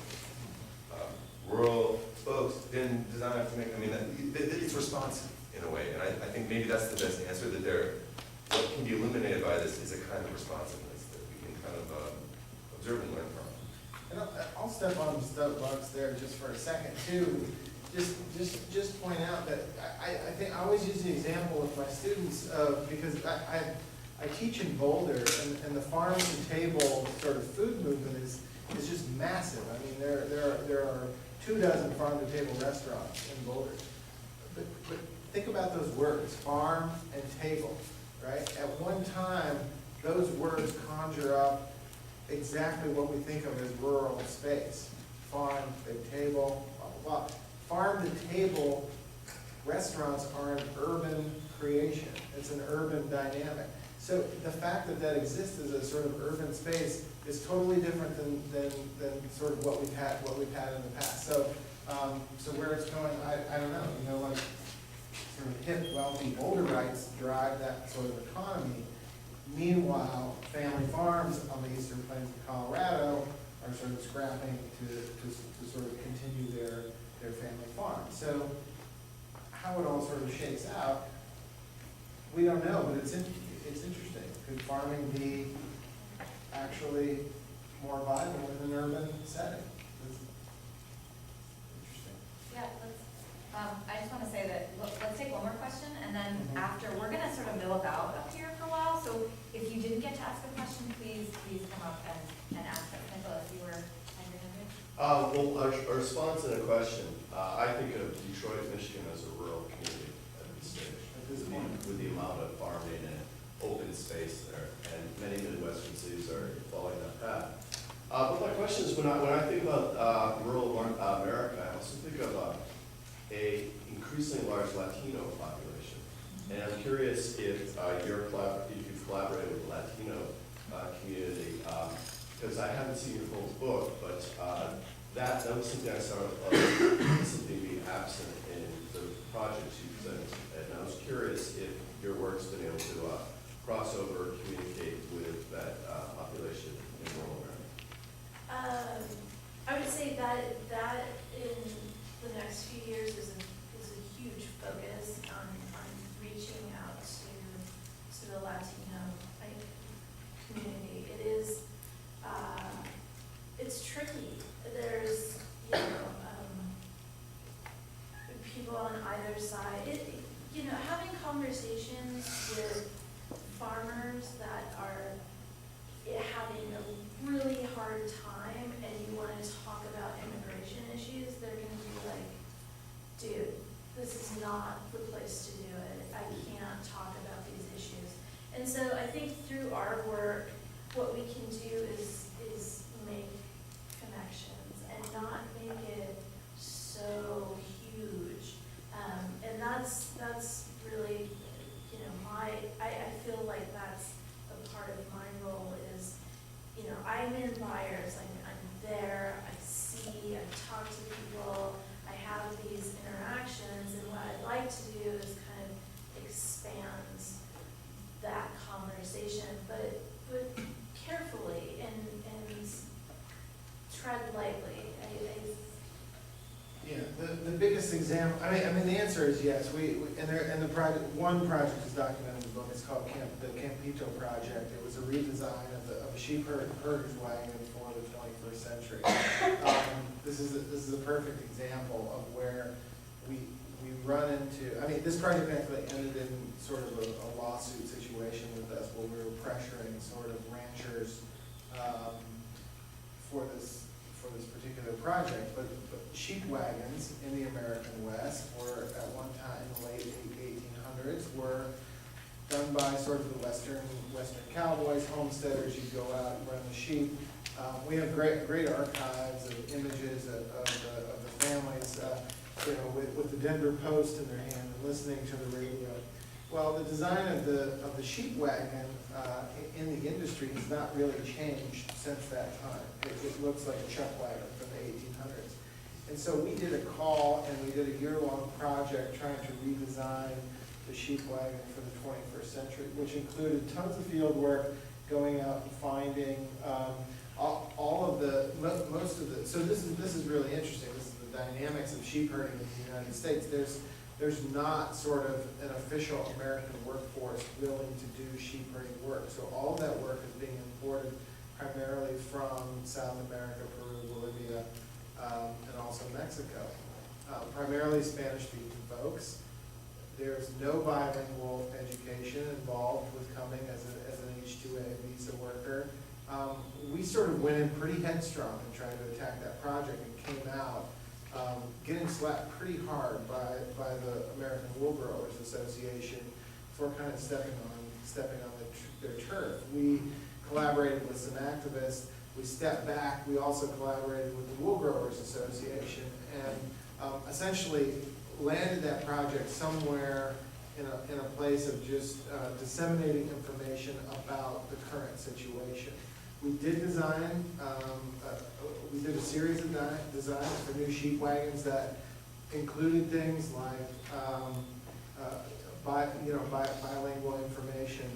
Rural folks didn't design to make, it's responsive in a way, and I think maybe that's the best answer, that what can be illuminated by this is a kind of responsiveness that we can kind of observe and learn from. And I'll step on the soapbox there just for a second too. Just point out that I think I always use the example with my students because I teach in Boulder, and the farm to table sort of food movement is just massive. There are 24 farm to table restaurants in Boulder. But think about those words, farm and table, right? At one time, those words conjure up exactly what we think of as rural space. Farm, big table, blah, blah, blah. Farm to table restaurants are an urban creation. It's an urban dynamic. So the fact that that exists as a sort of urban space is totally different than sort of what we've had in the past. So where it's going, I don't know. Like sort of hip, wealthy Boulderites drive that sort of economy. Meanwhile, family farms on the eastern plains of Colorado are sort of scrapping to sort of continue their family farm. So how it all sort of shakes out, we don't know, but it's interesting. Could farming be actually more viable in an urban setting? It's interesting. Yeah, I just want to say that, let's take one more question, and then after, we're going to sort of mill about up here for a while, so if you didn't get to ask a question, please come up and ask us. Nicholas, you were on your hand? Well, a response and a question. I think of Detroit, Michigan as a rural community at this stage, with the amount of farming and open space there, and many Midwestern cities are following that path. But my question is, when I think about rural America, I also think of a increasingly large Latino population, and I'm curious if you've collaborated with the Latino community, because I haven't seen your full book, but that was something I saw something being absent in the projects you presented, and I was curious if your work's been able to cross over, communicate with that population in rural America. I would say that in the next few years is a huge focus on reaching out to either side. Having conversations with farmers that are having a really hard time and you want to talk about immigration issues, they're going to be like, dude, this is not the place to do it. I can't talk about these issues. And so I think through our work, what we can do is make connections and not make it so huge. And that's really, I feel like that's a part of my role is, I'm in buyers, I'm there, I see, I talk to people, I have these interactions, and what I'd like to do is kind of expand that conversation, but carefully and tread lightly. Yeah, the biggest example, I mean, the answer is yes. One project is documented in the book. It's called the Campito Project. It was a redesign of a sheep herder's wagon for the 21st century. This is a perfect example of where we run into. I mean, this project actually ended in sort of a lawsuit situation with us, where we were pressuring sort of ranchers for this particular project, but sheep wagons in the American West were at one time, in the late 1800s, were done by sort of the Western cowboys, homesteaders. You go out and run the sheep. We have great archives of images of the families, with the Denver Post in their hand and listening to the radio. Well, the design of the sheep wagon in the industry has not really changed since that time. It looks like a chuck wagon from the 1800s. And so we did a call and we did a year-long project trying to redesign the sheep wagon for the 21st century, which included tons of field work, going out and finding most of the. So this is really interesting. This is the dynamics of sheep herding in the United States. There's not sort of an official American workforce willing to do sheep herding work. So all of that work is being imported primarily from South America, Peru, Bolivia, and also Mexico. Primarily Spanish-speaking folks. There's no bilingual education involved with coming as an H-2A visa worker. We sort of went in pretty headstrong in trying to attack that project and came out getting slapped pretty hard by the American Wool Growers Association for kind of stepping on their turf. We collaborated with some activists. We stepped back. We also collaborated with the Wool Growers Association and essentially landed that project somewhere in a place of just disseminating information about the current situation. We did design, we did a series of designs for new sheep wagons that included things like bilingual information,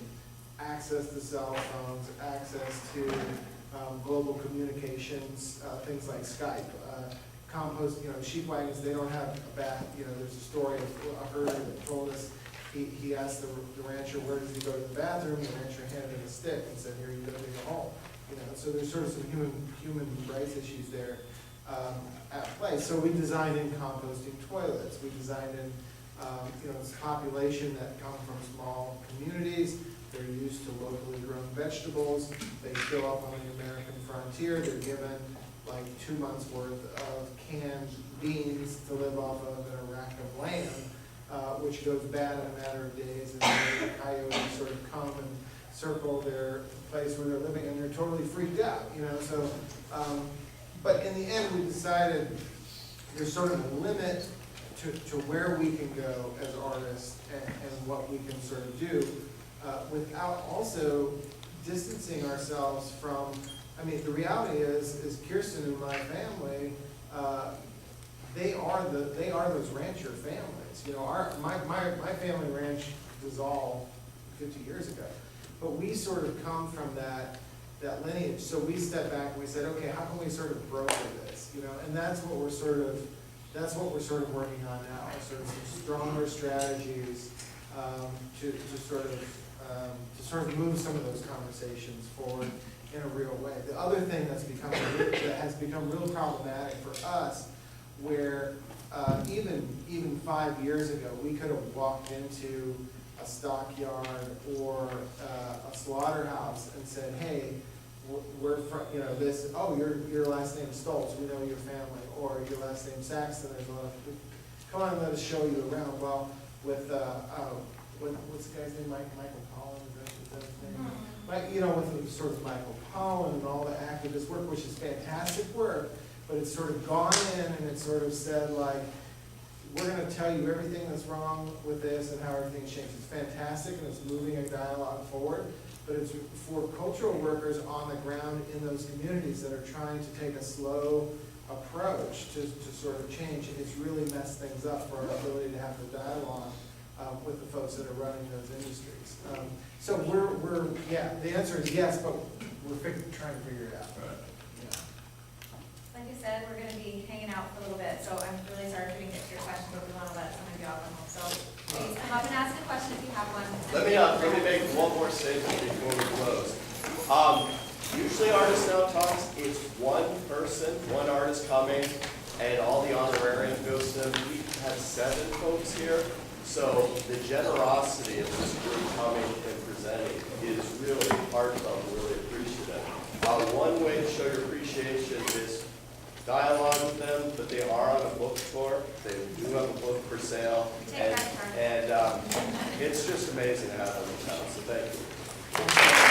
access to cell phones, access to global communications, things like Skype. Compost, sheep wagons, they don't have a bath. There's a story of a herder that told us he asked the rancher, where does he go to the bathroom? The rancher handed him a stick and said, here you go, dig a hole. So there's sort of some human rights issues there at play. So we designed in composting toilets. We designed in this population that come from small communities. They're used to locally grown vegetables. They show up on the American frontier. They're given like 2 months worth of canned beans to live off of in a rack of lamb, which goes bad in a matter of days, and the coyotes sort of come and circle their place where they're living, and they're totally freaked out, So, but in the end, we decided there's sort of a limit to where we can go as artists and what we can sort of do without also distancing ourselves from. I mean, the reality is Kirsten and my family, they are those rancher families. My family ranch dissolved 50 years ago, but we sort of come from that lineage. So we stepped back and we said, okay, how can we sort of broker this? And that's what we're sort of working on now. Sort of some stronger strategies to sort of move some of those conversations forward in a real way. The other thing that has become real problematic for us where even 5 years ago, we could have walked into a stockyard or a slaughterhouse and said, hey, we're from, you know, this, oh, your last name is Stoltz, we know your family, or your last name Saxton, there's a lot of, come on, let us show you around. Well, with, what's the guy's name, Michael Pollan, is that his name? But, you know, with sort of Michael Pollan and all the activist work, which is fantastic work, but it's sort of gone in and it's sort of said like, we're gonna tell you everything that's wrong with this and how everything's changed. It's fantastic and it's moving a dialogue forward, but it's for cultural workers on the ground in those communities that are trying to take a slow approach to sort of change. It's really messed things up for our ability to have the dialogue with the folks that are running those industries. So yeah, the answer is yes, but we're trying to figure it out. Like I said, we're gonna be hanging out for a little bit, so I'm really sorry if we didn't get to your question, but we wanna let some of you off on home. So please come up and ask a question if you have one. Let me make one more statement before we close. Usually Artist Now Talks, it's one person, one artist coming, and all the honorarium goes to them. We have 7 folks here, so the generosity of this group coming and presenting is really heartfelt, really appreciative. One way to show your appreciation is dialogue with them, but they are on a book tour. They do have a book for sale, and it's just amazing to have them in town, so thank you.